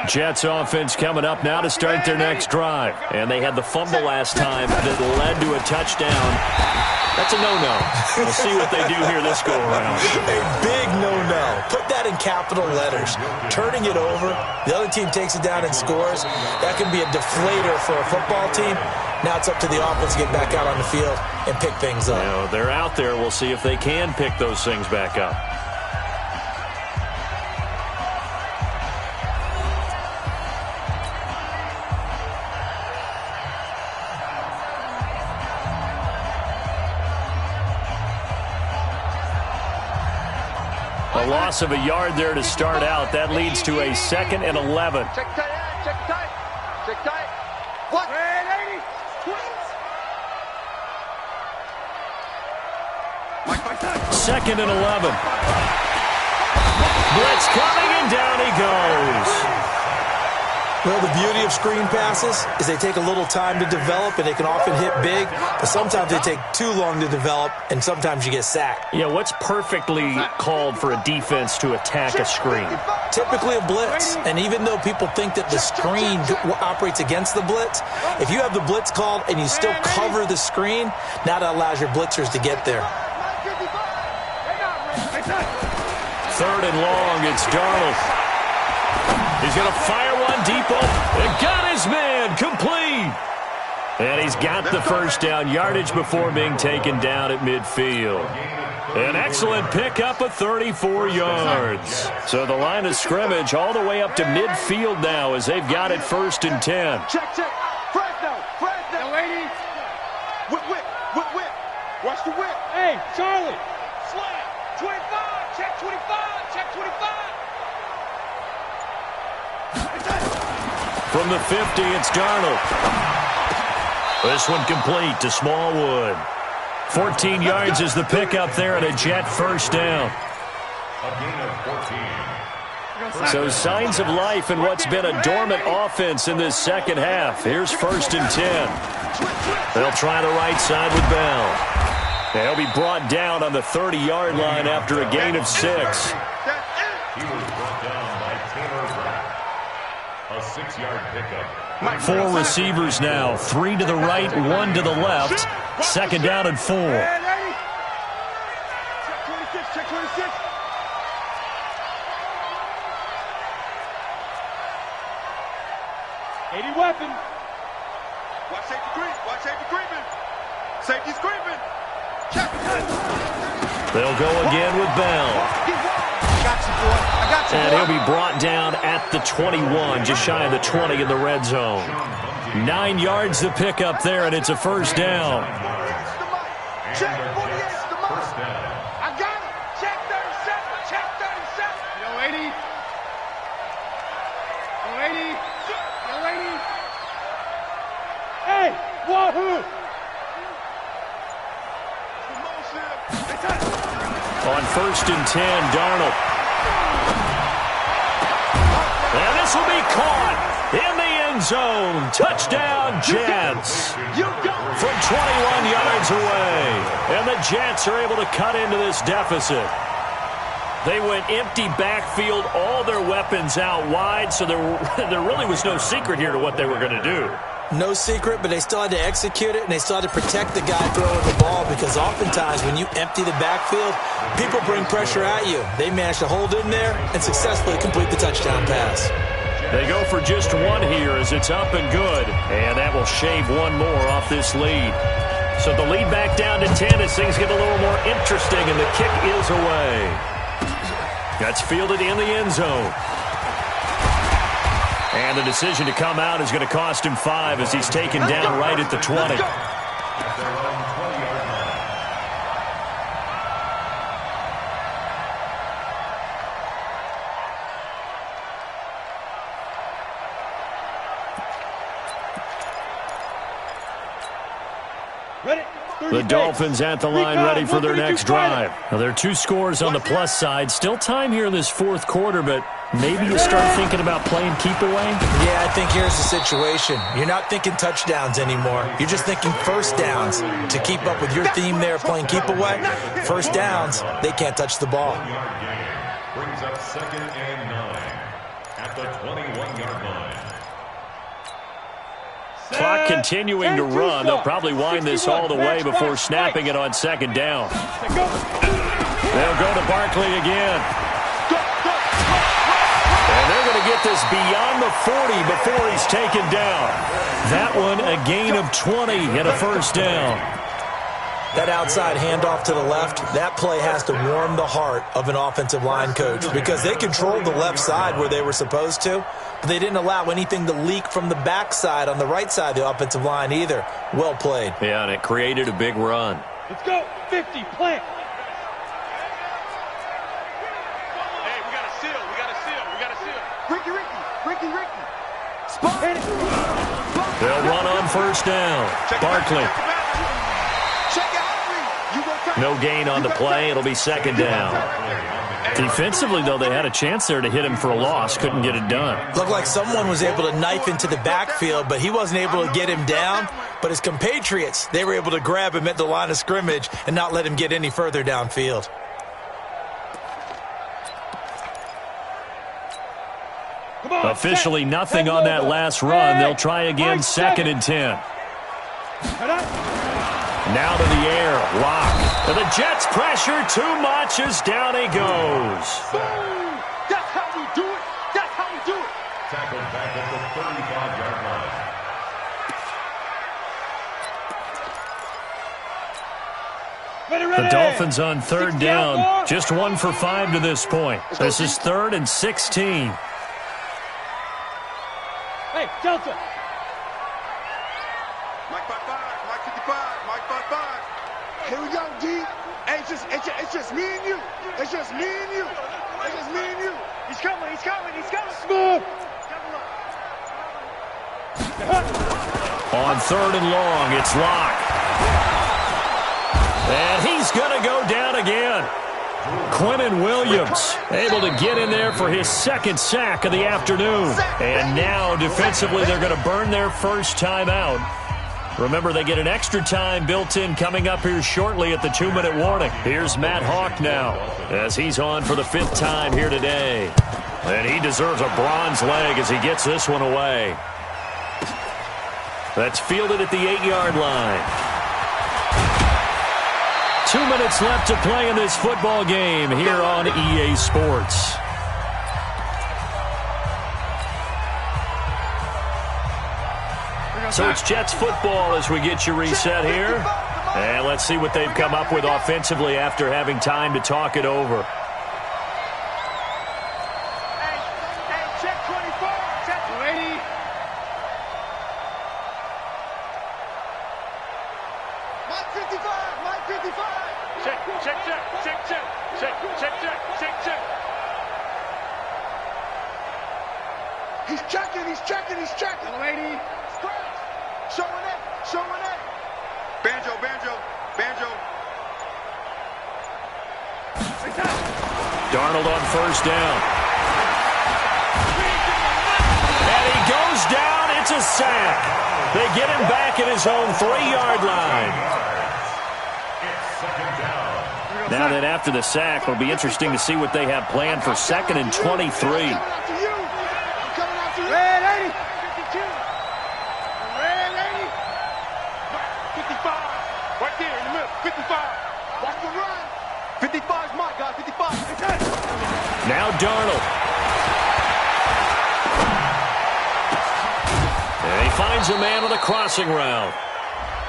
Jets offense coming up now to start their next drive. And they had the fumble last time that led to a touchdown. That's a no-no. We'll see what they do here this go-around. A big no-no. Put that in capital letters. Turning it over, the other team takes it down and scores. That can be a deflator for a football team. Now it's up to the offense to get back out on the field and pick things up. You know, they're out there. We'll see if they can pick those things back up. A loss of a yard there to start out. That leads to a 2nd and 11. Check tight, check tight, check tight. What? 2nd and 11. Blitz coming, and down he goes. Well, the beauty of screen passes is they take a little time to develop, and they can often hit big, but sometimes they take too long to develop, and sometimes you get sacked. Yeah, what's perfectly called for a defense to attack a screen? Typically a blitz, and even though people think that the screen operates against the blitz, if you have the blitz called and you still cover the screen, now that allows your blitzers to get there. 3rd and long, it's Darnold. He's going to fire one deep open. And got his man complete. And he's got the first down, yardage before being taken down at midfield. An excellent pickup of 34 yards. So the line of scrimmage all the way up to midfield now as they've got it 1st and 10. Check, check. Fresno. Lady. Whip. Watch the whip. Hey, Charlie. Slant. 25. Check 25. Check 25. From the 50, it's Darnold. This one complete to Smallwood. 14 yards is the pickup there and a Jet first down. A gain of 14. So signs of life in what's been a dormant offense in this second half. Here's 1st and 10. They'll try the right side with Bell. They'll be brought down on the 30-yard line after a gain of 6. He was brought down by Taylor Rapp. A 6-yard pickup. 4 receivers now. 3 to the right, 1 to the left. 2nd down and 4. Check 26. 80 weapon. Watch safety creeping. Safety's creeping. Check. They'll go again with Bell. I got you, boy. And he'll be brought down at the 21, just shy of the 20 in the red zone. 9 yards the pickup there, and it's a first down. Check 48's the mark. First down. I got it. Check 37. Check 37. Yo, 80. lady. Young lady. Hey, wahoo! On 1st and 10, Darnold. And this will be caught in the end zone. Touchdown, Jets. From 21 yards away. And the Jets are able to cut into this deficit. They went empty backfield, all their weapons out wide, so there really was no secret here to what they were going to do. No secret, but they still had to execute it, and they still had to protect the guy throwing the ball, because oftentimes when you empty the backfield, people bring pressure at you. They managed to hold in there and successfully complete the touchdown pass. They go for just one here as it's up and good, and that will shave one more off this lead. So the lead back down to 10 as things get a little more interesting, and the kick is away. That's fielded in the end zone. And the decision to come out is going to cost him 5 as he's taken down right at the 20. The Dolphins at the line ready for their next drive. Now, there are 2 scores on the plus side. Still time here in this 4th quarter, but maybe you start thinking about playing keep away? Yeah, I think here's the situation. You're not thinking touchdowns anymore. You're just thinking first downs. To keep up with your theme there, playing keep away, first downs, they can't touch the ball. Brings up 2nd and 9 at the 21-yard line. Clock continuing to run. They'll probably wind this all the way before snapping it on 2nd down. They'll go to Barkley again. And they're going to get this beyond the 40 before he's taken down. That one a gain of 20 and a first down. That outside handoff to the left, that play has to warm the heart of an offensive line coach, because they controlled the left side where they were supposed to, but they didn't allow anything to leak from the backside on the right side of the offensive line either. Well played. Yeah, and it created a big run. Let's go. 50, plant. Hey, we got a seal. We got a seal. We got a seal. Ricky. Spot. They'll run on first down. Barkley. No gain on the play. It'll be 2nd down. Defensively, though, they had a chance there to hit him for a loss. Couldn't get it done. Looked like someone was able to knife into the backfield, but he wasn't able to get him down. But his compatriots, they were able to grab him at the line of scrimmage and not let him get any further downfield. Officially nothing on that last run. They'll try again 2nd and 10. Now to the air. Lock. And the Jets pressure too much as down he goes. That's how we do it. That's how we do it. Tackled back at the 35-yard line. The Dolphins on 3rd down. Just 1 for 5 to this point. This is 3rd and 16. Hey, Delta. Mike 55, Mike 55, Mike 55. Here we go, D. Hey, it's just me and you. It's just me and you. It's just me and you. He's coming. Smooth. On 3rd and long, it's Lock. And he's going to go down again. Quinnen Williams able to get in there for his 2nd sack of the afternoon. And now defensively they're going to burn their first time out. Remember, they get an extra time built in coming up here shortly at the 2-minute warning. Here's Matt Hawk now as he's on for the 5th time here today. And he deserves a bronze leg as he gets this one away. That's fielded at the 8-yard line. 2 minutes left to play in this football game here on EA Sports. So it's Jets football as we get you reset here. And let's see what they've come up with offensively after having time to talk it over. Hey, check 24. Check 20. Mike 55. Check. He's checking, he's checking, he's checking. Lady. Showing it, showing it. Banjo, banjo, banjo. Darnold on first down. And he goes down. It's a sack. They get him back at his own 3-yard line. Now that after the sack, it'll be interesting to see what they have planned for 2nd and 23. Red 80. 52. Red 80. 55. Right there in the middle. 55. Watch the run. 55 is my guy. 55. Now Darnold. And he finds a man on the crossing route.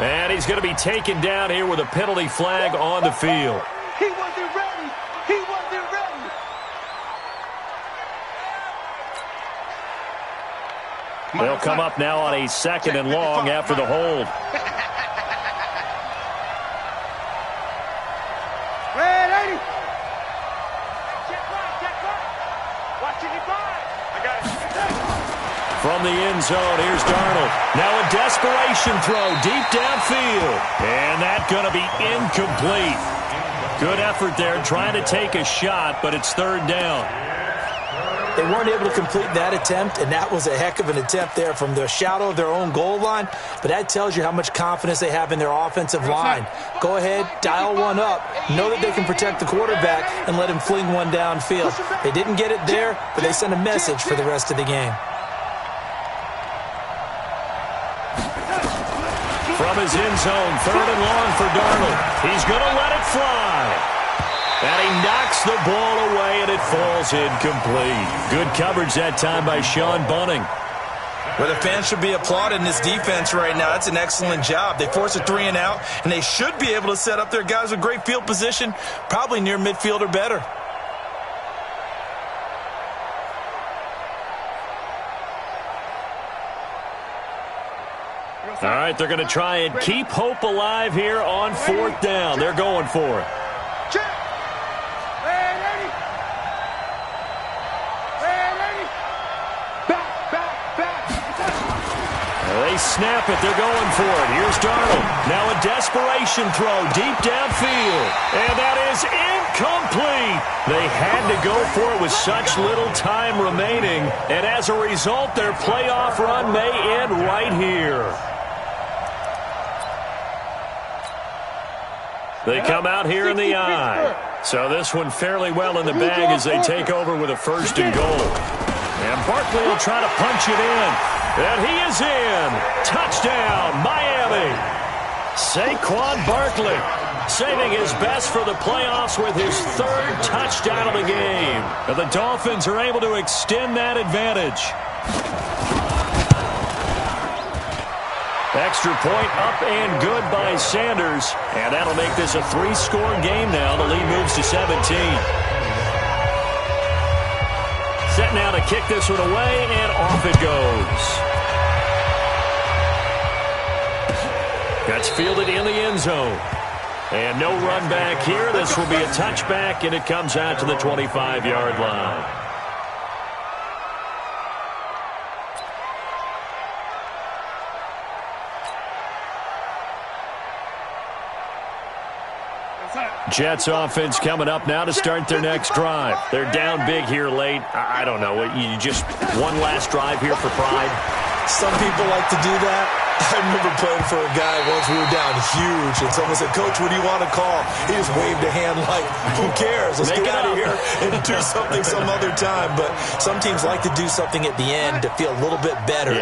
And he's going to be taken down here with a penalty flag on the field. He wasn't ready. He wasn't ready. They'll come up now on a 2nd and long after the hold. Red 80. Check right. Watch 55. I got it. From the end zone, here's Darnold. Now a desperation throw deep downfield. And that's going to be incomplete. Good effort there trying to take a shot, but it's 3rd down. They weren't able to complete that attempt, and that was a heck of an attempt there from the shadow of their own goal line. But that tells you how much confidence they have in their offensive line. Go ahead, dial one up. Know that they can protect the quarterback and let him fling one downfield. They didn't get it there, but they sent a message for the rest of the game. From his end zone, 3rd and long for Darnold. He's going to let it fly. And he knocks the ball away, and it falls incomplete. Good coverage that time by Sean Bunting. Well, the fans should be applauding this defense right now. That's an excellent job. They force a 3 and out, and they should be able to set up their guys with great field position, probably near midfield or better. All right, they're going to try and keep hope alive here on 4th down. They're going for it. Check. Red 80. Red 80. Back. They snap it. They're going for it. Here's Darnold. Now a desperation throw deep downfield. And that is incomplete. They had to go for it with such little time remaining. And as a result, their playoff run may end right here. They come out here in the eye. So this one fairly well in the bag as they take over with a 1st and goal. And Barkley will try to punch it in. And he is in. Touchdown, Miami. Saquon Barkley saving his best for the playoffs with his 3rd touchdown of the game. And the Dolphins are able to extend that advantage. Extra point up and good by Sanders. And that'll make this a 3-score game now. The lead moves to 17. Set now to kick this one away, and off it goes. That's fielded in the end zone. And no run back here. This will be a touchback, and it comes out to the 25-yard line. Jets offense coming up now to start their next drive. They're down big here late. I don't know. You just one last drive here for pride. Some people like to do that. I remember playing for a guy once. We were down huge, and someone said, "Coach, what do you want to call?" He just waved a hand like, "Who cares? Let's get out of here and do something some other time." But some teams like to do something at the end to feel a little bit better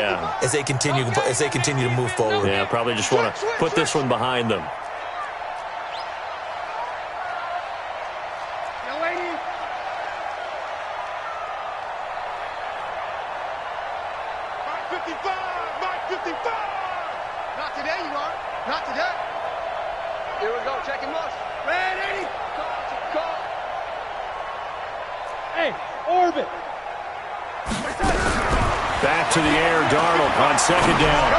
as they continue to move forward. Yeah, probably just want to put this one behind them. Not today, you are. Not today. Here we go. Checking most. Red 80. Call. Hey, orbit. Back to the air, Darnold on 2nd down.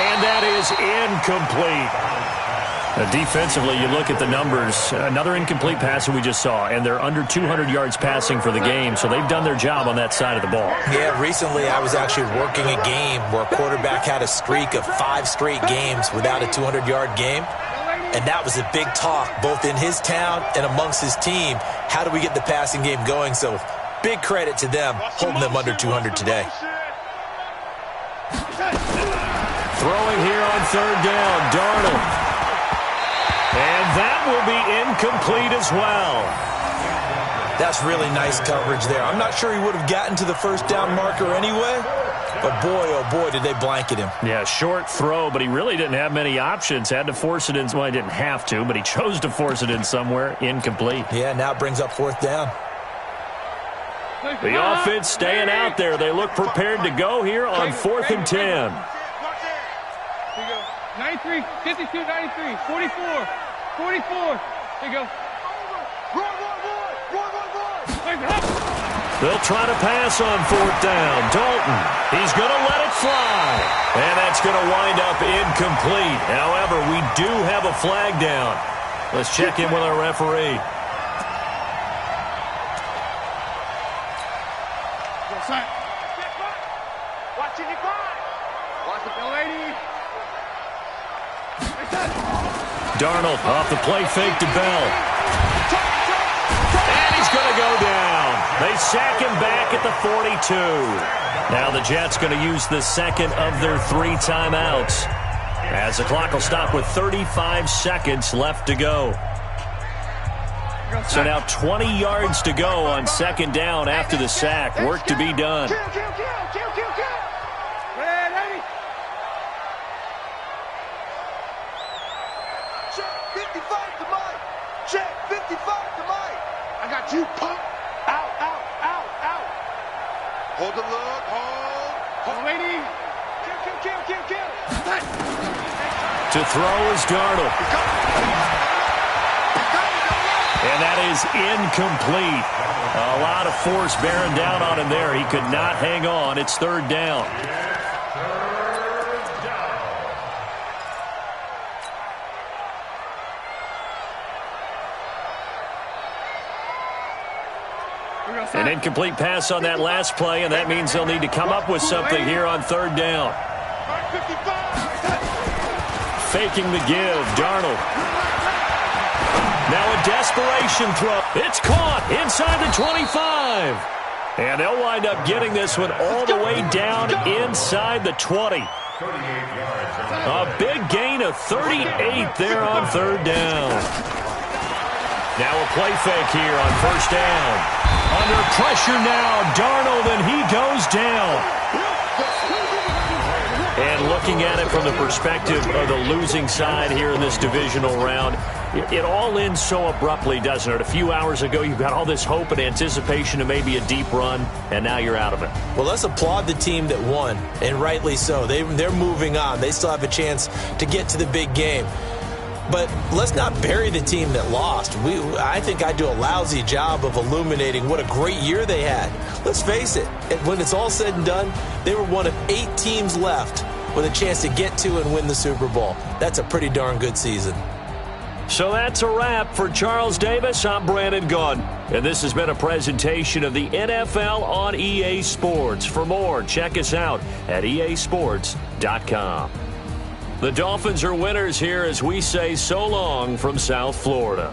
And that is incomplete. Defensively, you look at the numbers. Another incomplete pass that we just saw, and they're under 200 yards passing for the game, so they've done their job on that side of the ball. Yeah, recently I was actually working a game where a quarterback had a streak of 5 straight games without a 200-yard game, and that was a big talk both in his town and amongst his team. How do we get the passing game going? So big credit to them holding them under 200 today. Throwing here on third down, Darnold. And that will be incomplete as well. That's really nice coverage there. I'm not sure he would have gotten to the first down marker anyway, but boy, oh boy, did they blanket him. Yeah, short throw, but he really didn't have many options. Had to force it in. Well, he didn't have to, but he chose to force it in somewhere. Incomplete. Yeah, now it brings up fourth down. The offense staying out there. They look prepared to go here on 4th and 10. Here you go. 93, 52, 93, 44, 44. Here you go. They'll try to pass on 4th down. Dalton, he's going to let it fly. And that's going to wind up incomplete. However, we do have a flag down. Let's check in with our referee. Watching you grind. Watch the lady. Darnold off the play fake to Bell. And he's going to go down. They sack him back at the 42. Now the Jets going to use the second of their 3 timeouts, as the clock will stop with 35 seconds left to go. So now 20 yards to go on 2nd down after the sack. Work to be done. Ready. Check 55 to Mike. Check 55 to Mike. I got you, pump. Out. Hold the look. Hold. Lady. Kill. To throw is Darnold. And that is incomplete. A lot of force bearing down on him there. He could not hang on. It's 3rd down. An incomplete pass on that last play, and that means they'll need to come up with something here on 3rd down. Faking the give, Darnold. Now a desperation throw. It's caught inside the 25. And they'll wind up getting this one all the way down inside the 20. A big gain of 38 there on 3rd down. Now a play fake here on 1st down. Under pressure now, Darnold, and he goes down. And looking at it from the perspective of the losing side here in this divisional round, it all ends so abruptly, doesn't it? A few hours ago, you got all this hope and anticipation of maybe a deep run, and now you're out of it. Well, let's applaud the team that won, and rightly so. They're moving on. They still have a chance to get to the big game. But let's not bury the team that lost. I think I do a lousy job of illuminating what a great year they had. Let's face it, when it's all said and done, they were one of 8 teams left with a chance to get to and win the Super Bowl. That's a pretty darn good season. So that's a wrap for Charles Davis. I'm Brandon Gaudin, and this has been a presentation of the NFL on EA Sports. For more, check us out at easports.com. The Dolphins are winners here as we say so long from South Florida.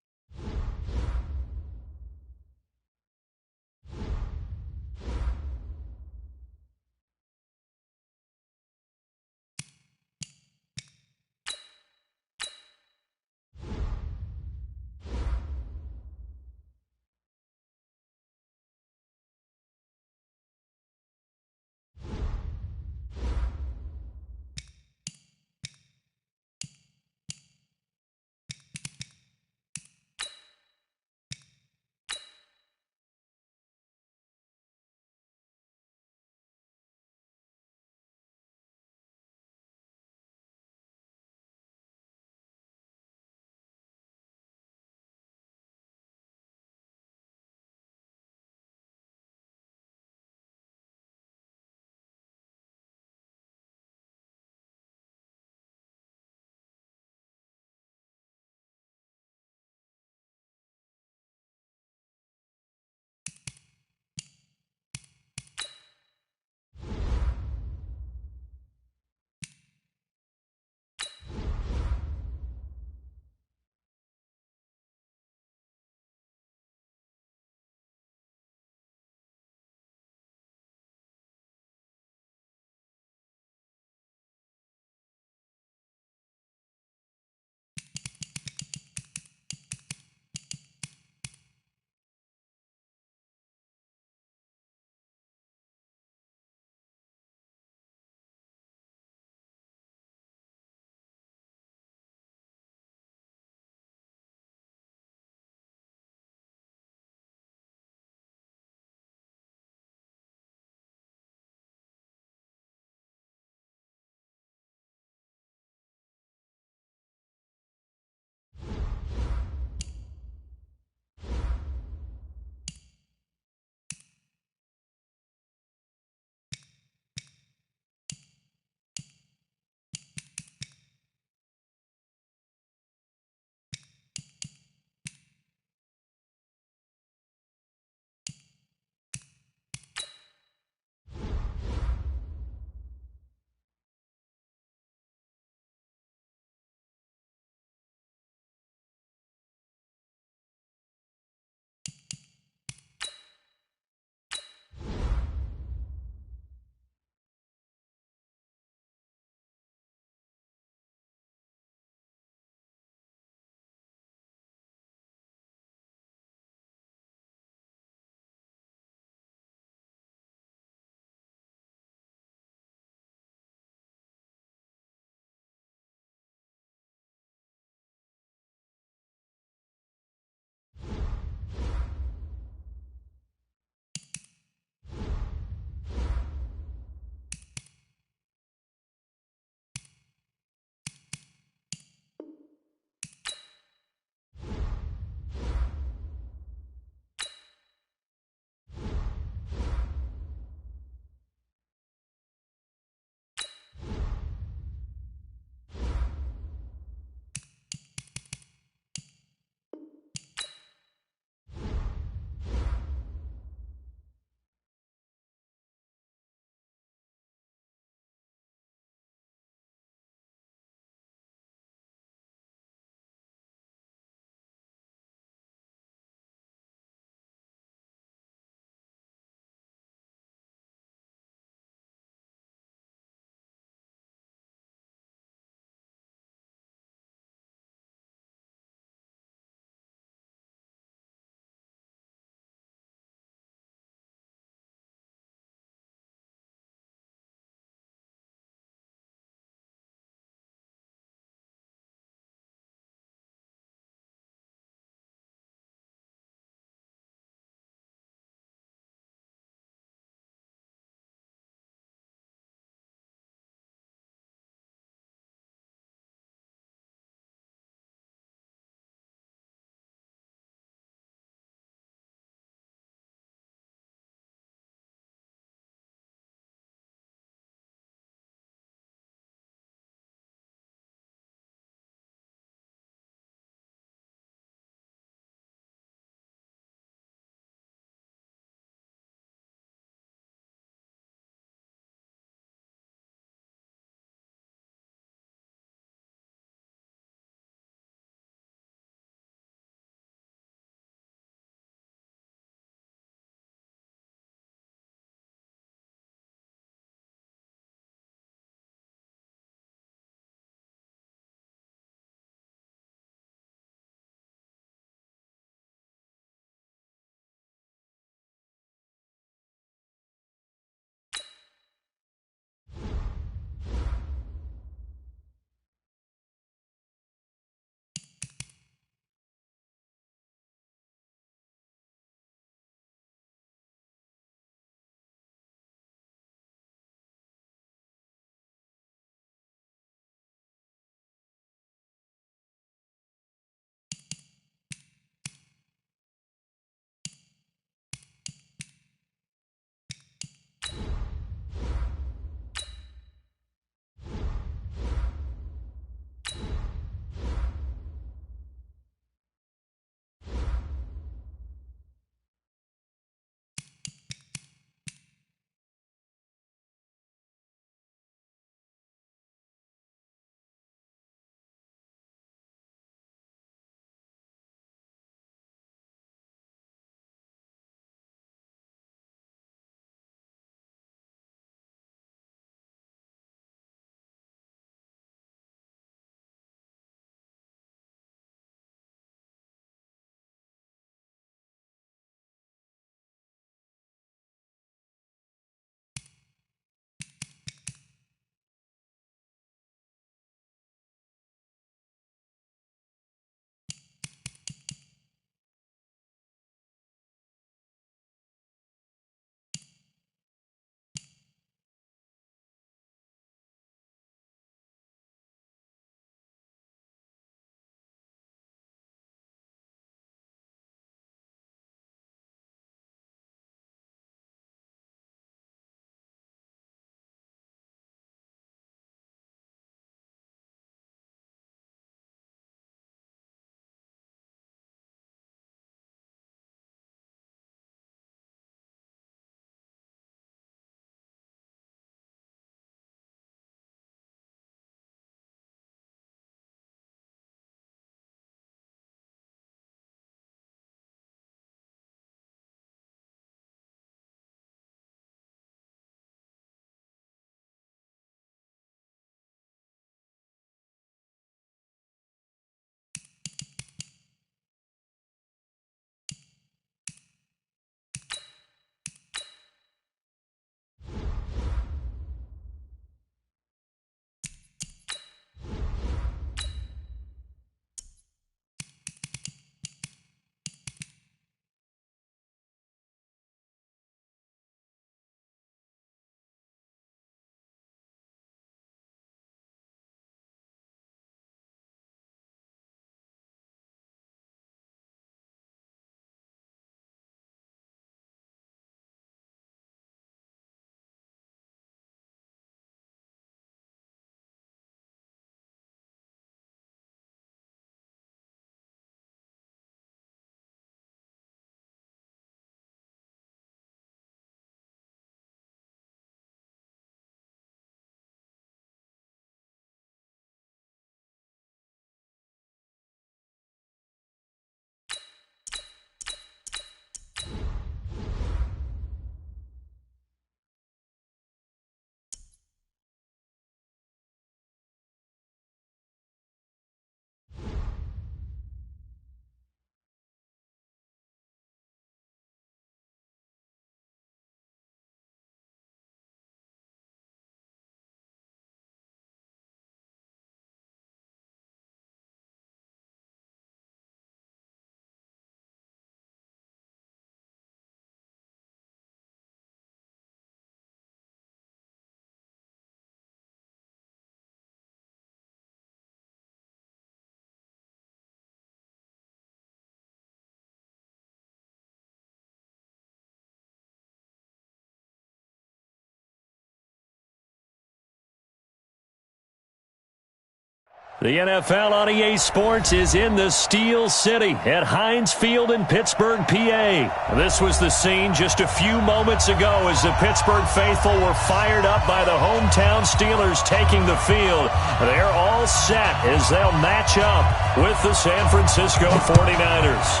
The NFL on EA Sports is in the Steel City at Heinz Field in Pittsburgh, PA. This was the scene just a few moments ago as the Pittsburgh faithful were fired up by the hometown Steelers taking the field. They're all set as they'll match up with the San Francisco 49ers.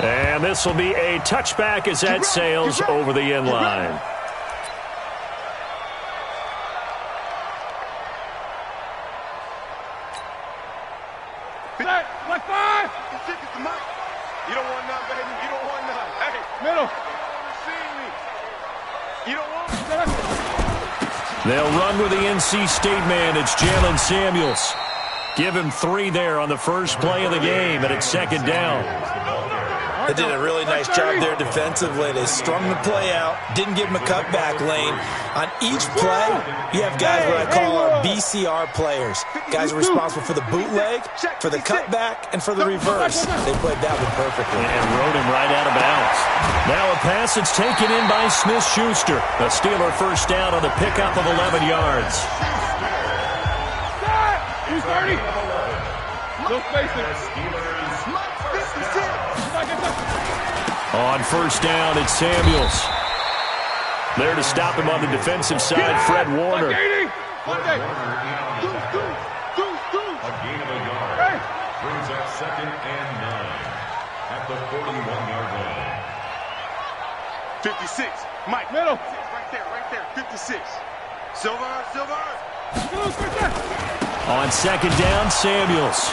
And this will be a touchback as that sails over the end line. You don't want none, baby. You don't want none. Hey, Middle. You don't want none. They'll run with the NC State man. It's Jalen Samuels. Give him 3 there on the first play of the game, and it's second down. They did a really nice job there defensively. They strung the play out, didn't give him a cutback lane. On each play, you have guys what I call our BCR players. Guys are responsible for the bootleg, for the cutback, and for the reverse. They played that one perfectly. And rode him right out of bounds. Now a pass that's taken in by Smith-Schuster. A Steeler first down on the pickup of 11 yards. Who's 30? No spacing. On first down, it's Samuels. There to stop him on the defensive side, Fred Warner. A gain of a yard. Brings up 2nd and 9 at the 41-yard line. 56. Mike. Middle. Right there. 56. Silver. On second down, Samuels.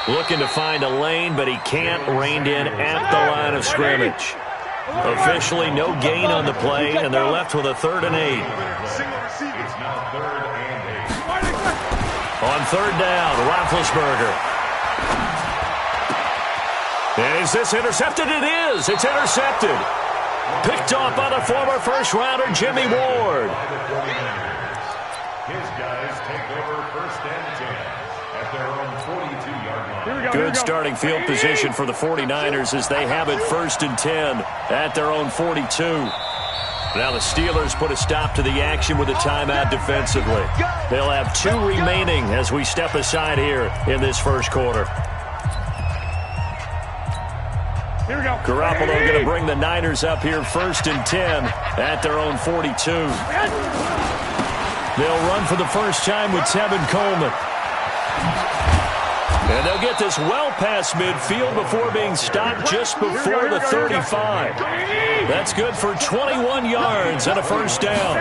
Looking to find a lane, but he can't. Reined in at the line of scrimmage. Officially no gain on the play, and they're left with a 3rd and 8. It's now 3rd and 8. On third down, Roethlisberger. Is this intercepted? It is. It's intercepted. Picked off by the former first-rounder, Jimmy Ward. His guys take over 1st and 10 at their own 42-yard line. Good starting field position for the 49ers as they have it 1st and 10 at their own 42. Now the Steelers put a stop to the action with a timeout defensively. They'll have 2 remaining as we step aside here in this first quarter. Here we go. Garoppolo going to bring the Niners up here 1st and 10 at their own 42. They'll run for the first time with Tevin Coleman. And they'll get this well past midfield before being stopped just before the 35. That's good for 21 yards and a first down.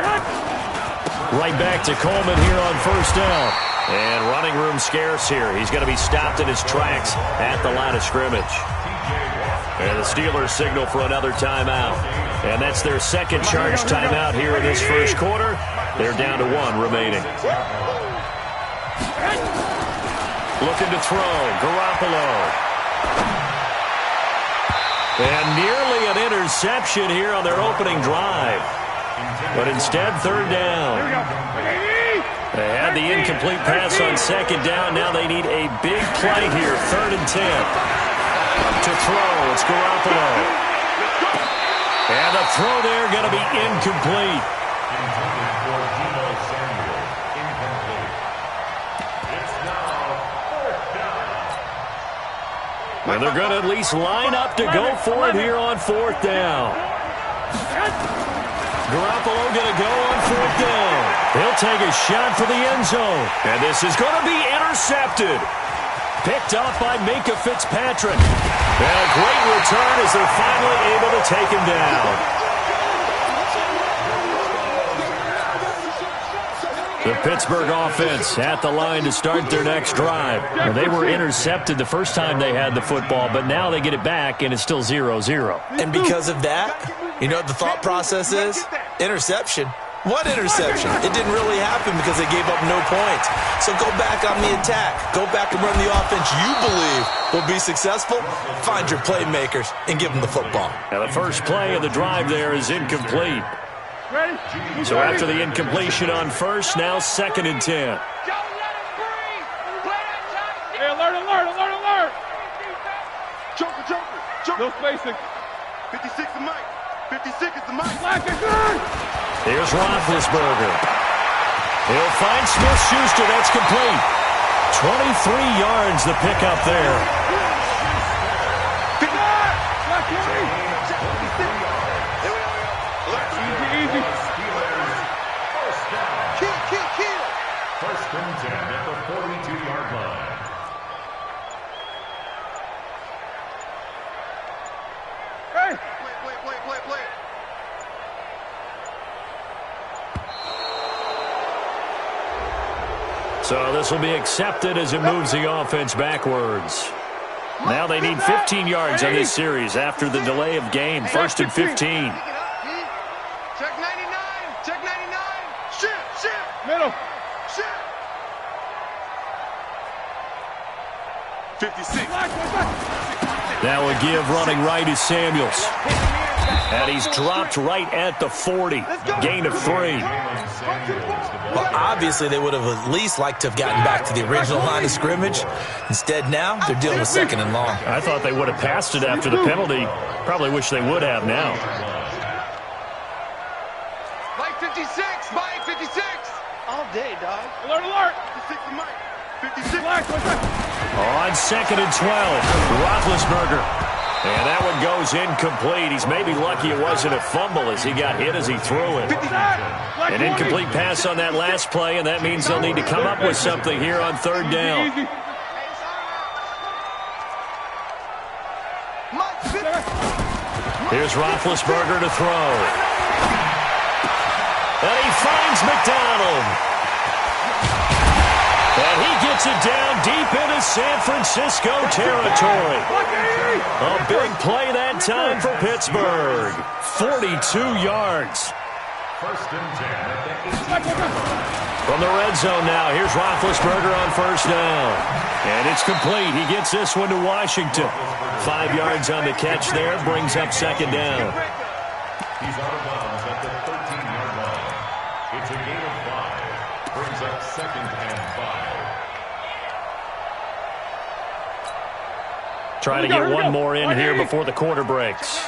Right back to Coleman here on first down. And running room scarce here. He's going to be stopped in his tracks at the line of scrimmage. And the Steelers signal for another timeout. And that's their second charge timeout here in this first quarter. They're down to 1 remaining. Looking to throw, Garoppolo. And nearly an interception here on their opening drive. But instead, 3rd down. They had the incomplete pass on second down. Now they need a big play here, 3rd and 10. To throw, it's Garoppolo. And the throw there going to be incomplete. And they're going to at least line up to go for it here on 4th down. Garoppolo going to go on 4th down. He'll take a shot for the end zone. And this is going to be intercepted. Picked off by Minkah Fitzpatrick. And a great return as they're finally able to take him down. The Pittsburgh offense at the line to start their next drive. And they were intercepted the first time they had the football, but now they get it back, and it's still 0-0. And because of that, you know what the thought process is? Interception. What interception? It didn't really happen because they gave up no points. So go back on the attack. Go back and run the offense you believe will be successful. Find your playmakers and give them the football. Now the first play of the drive there is incomplete. Ready? So after the incompletion on first, now 2nd and 10. Hey, alert. Joker. No spacing. 56 is Mike. 56 is the Mike. Black is good. Here's Roethlisberger. He'll find Smith-Schuster. That's complete. 23 yards the pickup there. First and 10 at the 42-yard line. Play. So this will be accepted as it moves the offense backwards. Now they need 15 yards on this series after the delay of game. First and 15. Check 99. Check 99. Shift. Middle. Shift. 56. That would give running right is Samuels. And he's dropped right at the 40. Gain of 3. Well, obviously they would have at least liked to have gotten back to the original line of scrimmage. Instead now, they're dealing with second and long. I thought they would have passed it after the penalty. Probably wish they would have now. Mike 56. Mike 56. All day, dog. Alert. 56 to Mike. 56. On second and 12, Roethlisberger. And that one goes incomplete. He's maybe lucky it wasn't a fumble as he got hit as he threw it. An incomplete pass on that last play, and that means they'll need to come up with something here on third down. Here's Roethlisberger to throw. And he finds McDonald. And he gets it down deep into San Francisco territory. A big play that time for Pittsburgh. 42 yards. First and 10 at the 18. From the red zone now, here's Roethlisberger on first down. And it's complete. He gets this one to Washington. 5 yards on the catch there, brings up second down. He's out of bounds at the 13-yard line. It's a gain of 5. Brings up second and 5. Trying to get one more in here before the quarter breaks.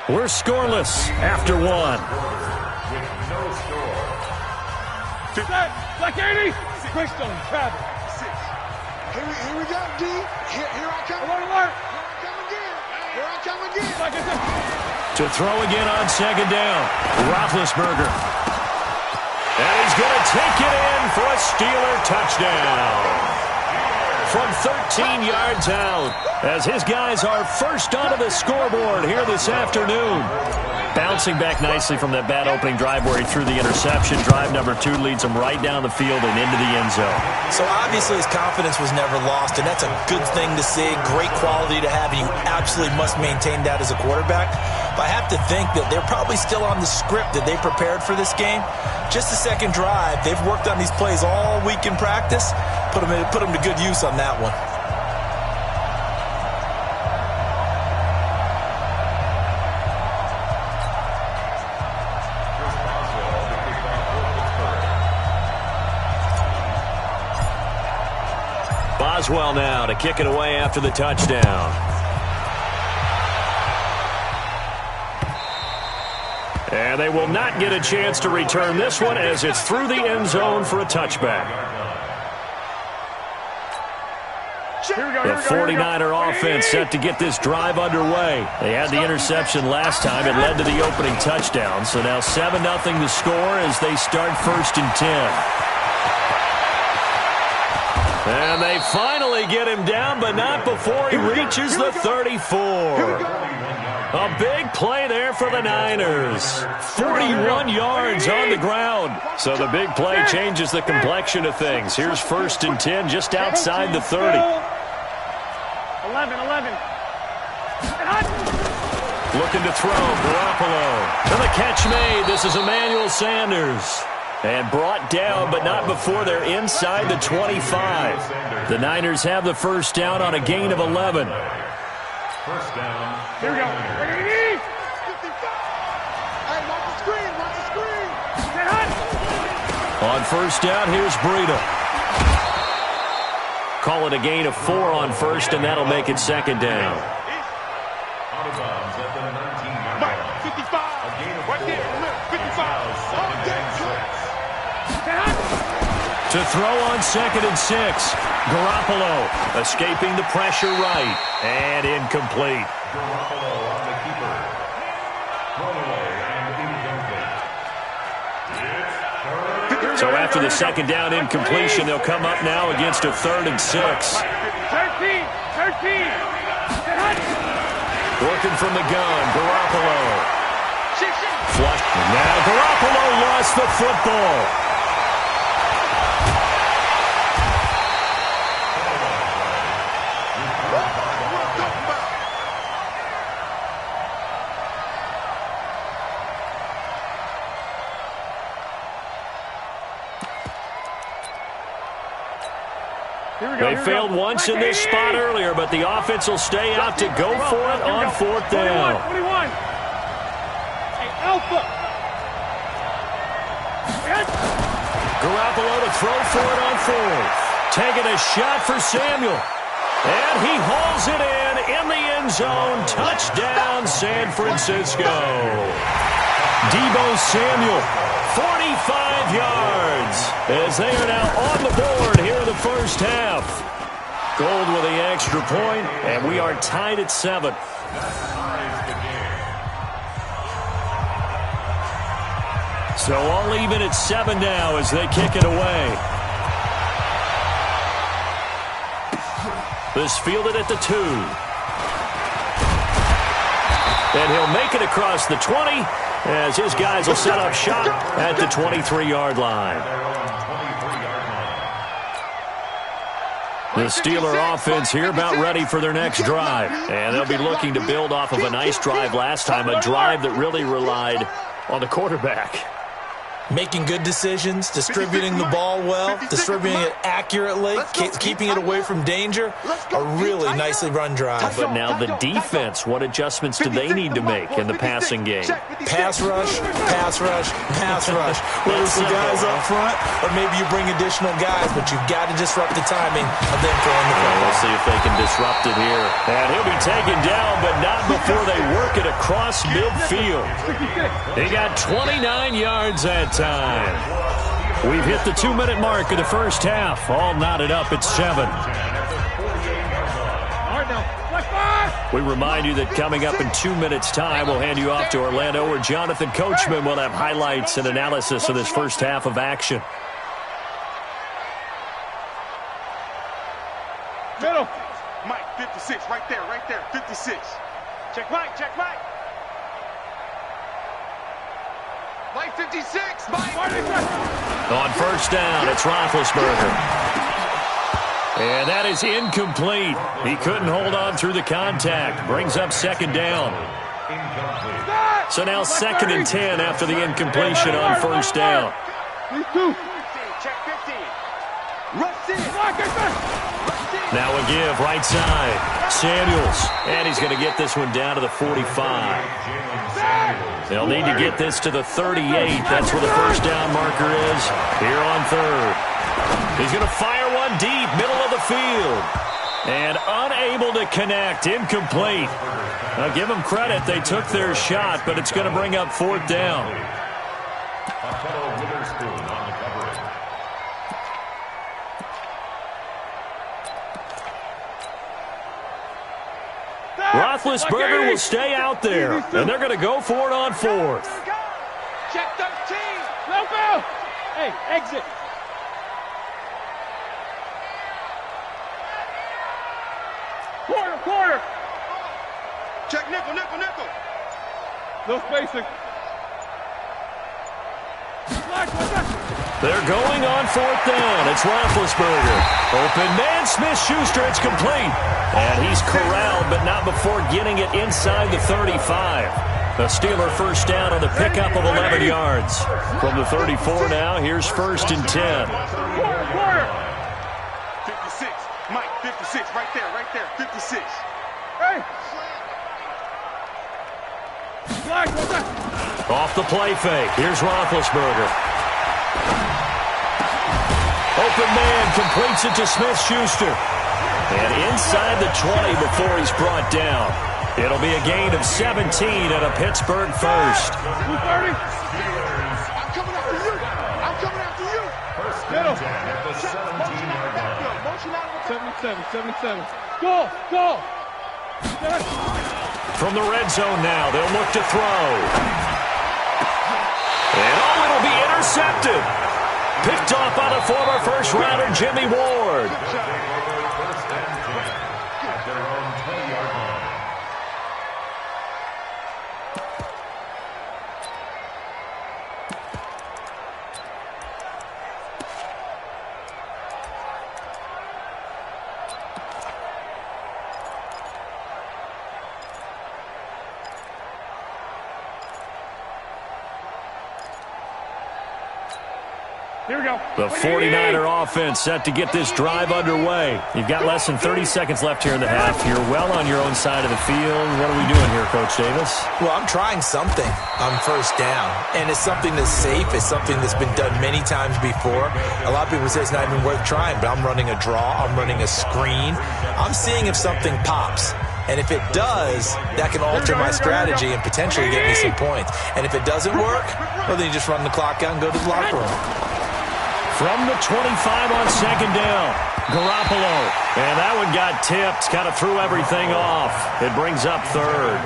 We're scoreless after one. With no score. Black 80. Quickstone, Travis. Here we go, D. Here I come. Alert. Here I come again. To throw again on second down, Roethlisberger. And he's going to take it in for a Steeler touchdown. From 13 yards out, as his guys are first onto the scoreboard here this afternoon. Bouncing back nicely from that bad opening drive where he threw the interception. Drive number 2 leads him right down the field and into the end zone. So obviously his confidence was never lost, and that's a good thing to see. Great quality to have, and you absolutely must maintain that as a quarterback. But I have to think that they're probably still on the script that they prepared for this game. Just the second drive, they've worked on these plays all week in practice. Put them to good use on that one. Boswell now to kick it away after the touchdown. And they will not get a chance to return this one as it's through the end zone for a touchback. The 49er offense set to get this drive underway. They had the interception last time. It led to the opening touchdown. So now 7-0 the score as they start first and 10. And they finally get him down, but not before he reaches the 34. A big play there for the Niners. 41 yards on the ground. So the big play changes the complexion of things. Here's first and 10 just outside the 30. 11. Looking to throw, Garoppolo. And the catch made. This is Emmanuel Sanders. And brought down, but not before they're inside the 25. The Niners have the first down on a gain of 11. First down. Here we go. 55. Hey, watch the screen. On first down, here's Breida. Call it a gain of 4 on first, and that'll make it second down. Out of bounds at the 19-yard line. 55. To throw on 2nd and 6. Garoppolo escaping the pressure right. And incomplete. Garoppolo on the keeper. Throwaway and incomplete. So after the 2nd down incompletion, they'll come up now against a 3rd and 6. 13. Working from the gun, Garoppolo. Flush. Now Garoppolo lost the football. They failed once in this spot earlier, but the offense will stay out to go for it on 4th down. 21. Hey, Alpha. Garoppolo to throw for it on 4th. Taking a shot for Samuel. And he hauls it in the end zone. Touchdown, San Francisco. Deebo Samuel, 45 yards, as they are now on the board here in the first half. Gold with the extra point, and we are tied at 7. So all even at 7 now as they kick it away. This fielded at the 2. And he'll make it across the 20 as his guys will set up shop at the 23-yard line. The Steeler offense here about ready for their next drive. And they'll be looking to build off of a nice drive last time, a drive that really relied on the quarterback. Making good decisions, distributing the ball well, distributing it accurately, keeping it away from danger. A really nicely run drive. But now the defense, what adjustments do they need to make in the passing game? Pass rush, pass rush, pass rush. Whether it's the guys up front or maybe you bring additional guys, but you've got to disrupt the timing of them throwing the ball. We'll see if they can disrupt it here. And he'll be taken down, but not before they work it across midfield. They got 29 yards that time. We've hit the 2-minute mark of the first half. All knotted up at 7. We remind you that coming up in 2 minutes' time, we'll hand you off to Orlando, where Jonathan Coachman will have highlights and analysis of this first half of action. Middle. Mike, 56, right there, 56. Check Mike. Mike, 56, Mike. On first down, it's Roethlisberger. And that is incomplete. He couldn't hold on through the contact. Brings up 2nd down. So now 2nd and 10 after the incompletion on first down. Check 15. Rush in. Now a give, right side. Samuels. And he's going to get this one down to the 45. They'll need to get this to the 38. That's where the first down marker is here on 3rd. He's going to fire one deep, middle of the field. And unable to connect, incomplete. Now give them credit, they took their shot, but it's going to bring up 4th down. Roethlisberger will stay out there, and they're going to go for it on 4th. Check 13. No go. Hey, exit. Quarter. Check nickel. No spacing. They're going on 4th down. It's Roethlisberger. Open man, Smith-Schuster. It's complete. And he's corralled, but not before getting it inside the 35. The Steeler first down on the pickup of 11 yards. From the 34 now, here's 1st and 10. Quarter. 56. Mike, 56. Right there. 56. Hey. Off the play fake. Here's Roethlisberger. Open man completes it to Smith-Schuster. And inside the 20 before he's brought down. It'll be a gain of 17 and a Pittsburgh first. 230. I'm coming after you. Middle. 77. Go! From the red zone now, they'll look to throw. And it'll be intercepted. Picked off by the former first-rounder Jimmy Ward. Here we go. The 49er offense set to get this drive underway. You've got less than 30 seconds left here in the half. You're well on your own side of the field. What are we doing here, Coach Davis? Well, I'm trying something on first down, and it's something that's safe. It's something that's been done many times before. A lot of people say it's not even worth trying, but I'm running a draw. I'm running a screen. I'm seeing if something pops. And if it does, that can alter my strategy and potentially get me some points. And if it doesn't work, well, then you just run the clock out and go to the locker room. From the 25 on second down, Garoppolo. And that one got tipped, kind of threw everything off. It brings up third.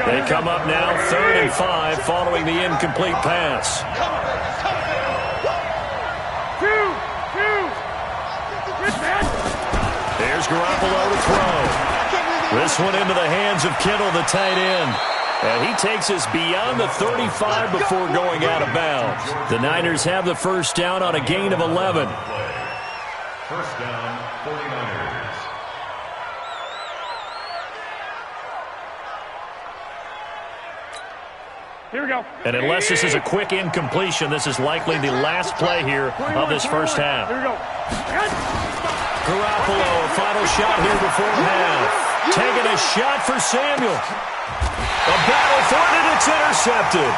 They come up now, 3rd and 5, following the incomplete pass. Here's Garoppolo to throw. This one into the hands of Kittle, the tight end. And he takes us beyond the 35 before going out of bounds. The Niners have the first down on a gain of 11. First down, 49ers. Here we go. And unless this is a quick incompletion, this is likely the last play here of this first half. Here we go. Garoppolo, a final shot here before half. Taking a shot for Samuel. A battle for it, and it's intercepted.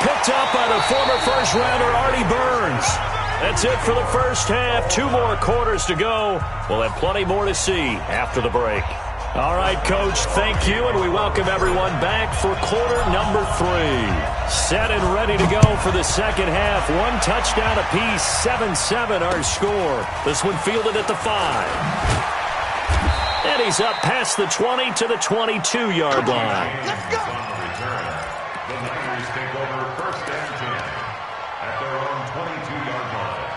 Picked up by the former first-rounder Artie Burns. That's it for the first half. 2 more quarters to go. We'll have plenty more to see after the break. All right, Coach, thank you, and we welcome everyone back for quarter number 3. Set and ready to go for the second half. 1 touchdown apiece, 7-7 our score. This one fielded at the 5. And he's up past the 20 to the 22-yard line. Let's go. On the return, the Niners take over first and 10 at their own 22-yard line.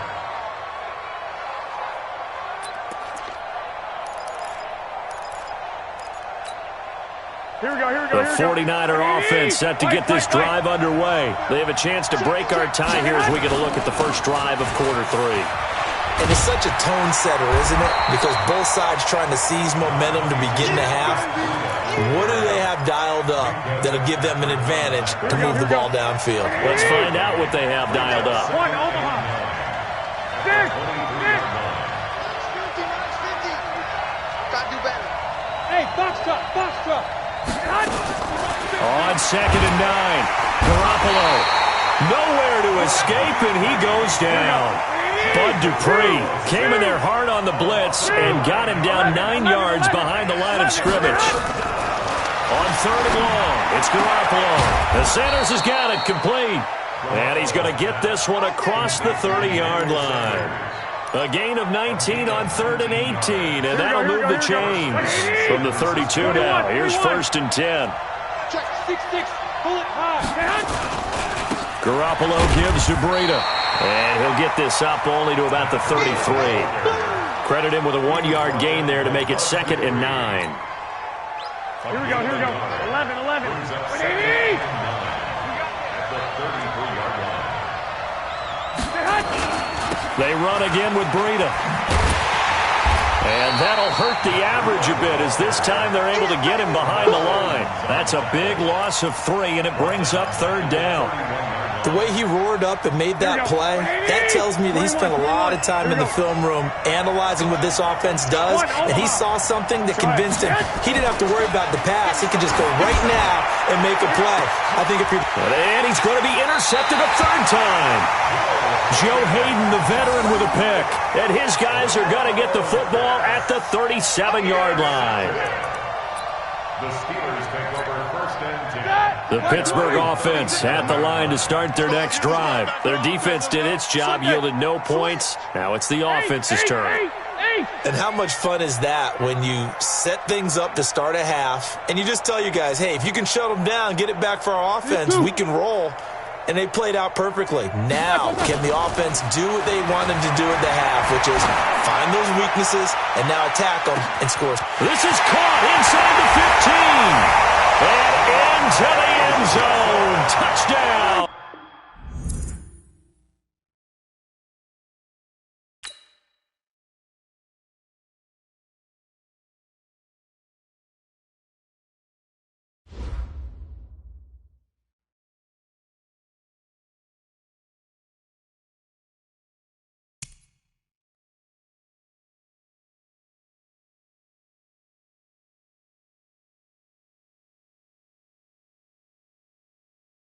Here we go. The 49er offense set to get this drive underway. They have a chance to break our tie here as we get a look at the first drive of quarter 3. And it's such a tone setter, isn't it? Because both sides trying to seize momentum to begin the half. What do they have dialed up that'll give them an advantage to move the ball downfield? Let's find out what they have dialed up. One, Omaha. Six. Gotta do better. Hey, box truck. On 2nd and 9, Garoppolo. Nowhere to escape, and he goes down. Bud Dupree came in there hard on the blitz and got him down 9 yards behind the line of scrimmage. On 3rd and long, it's Garoppolo. The Sanders has got it complete. And he's going to get this one across the 30-yard line. A gain of 19 on 3rd and 18, and that'll move the chains. From the 32 now, here's 1st and 10. Check, 6-6, pull it high. Garoppolo gives to Breida. And he'll get this up only to about the 33. Credit him with a 1-yard gain there to make it 2nd and 9. Here we go. 11. They run again with Breida. And that'll hurt the average a bit as this time they're able to get him behind the line. That's a big loss of 3, and it brings up 3rd down. The way he roared up and made that play, that tells me that he spent a lot of time in the film room analyzing what this offense does, and he saw something that convinced him he didn't have to worry about the pass. He could just go right now and make a play. I think if you're... And he's going to be intercepted a 3rd time. Joe Hayden, the veteran, with a pick. And his guys are going to get the football at the 37-yard line. The Steelers take over first and 10 The Pittsburgh offense at the line to start their next drive. Their defense did its job, yielded no points. Now it's the offense's turn. And how much fun is that when you set things up to start a half and you just tell you guys, hey, if you can shut them down, get it back for our offense, we can roll. And they played out perfectly. Now, can the offense do what they wanted to do at the half, which is find those weaknesses and now attack them and score? This is caught inside the 15. And into the end zone. Touchdown,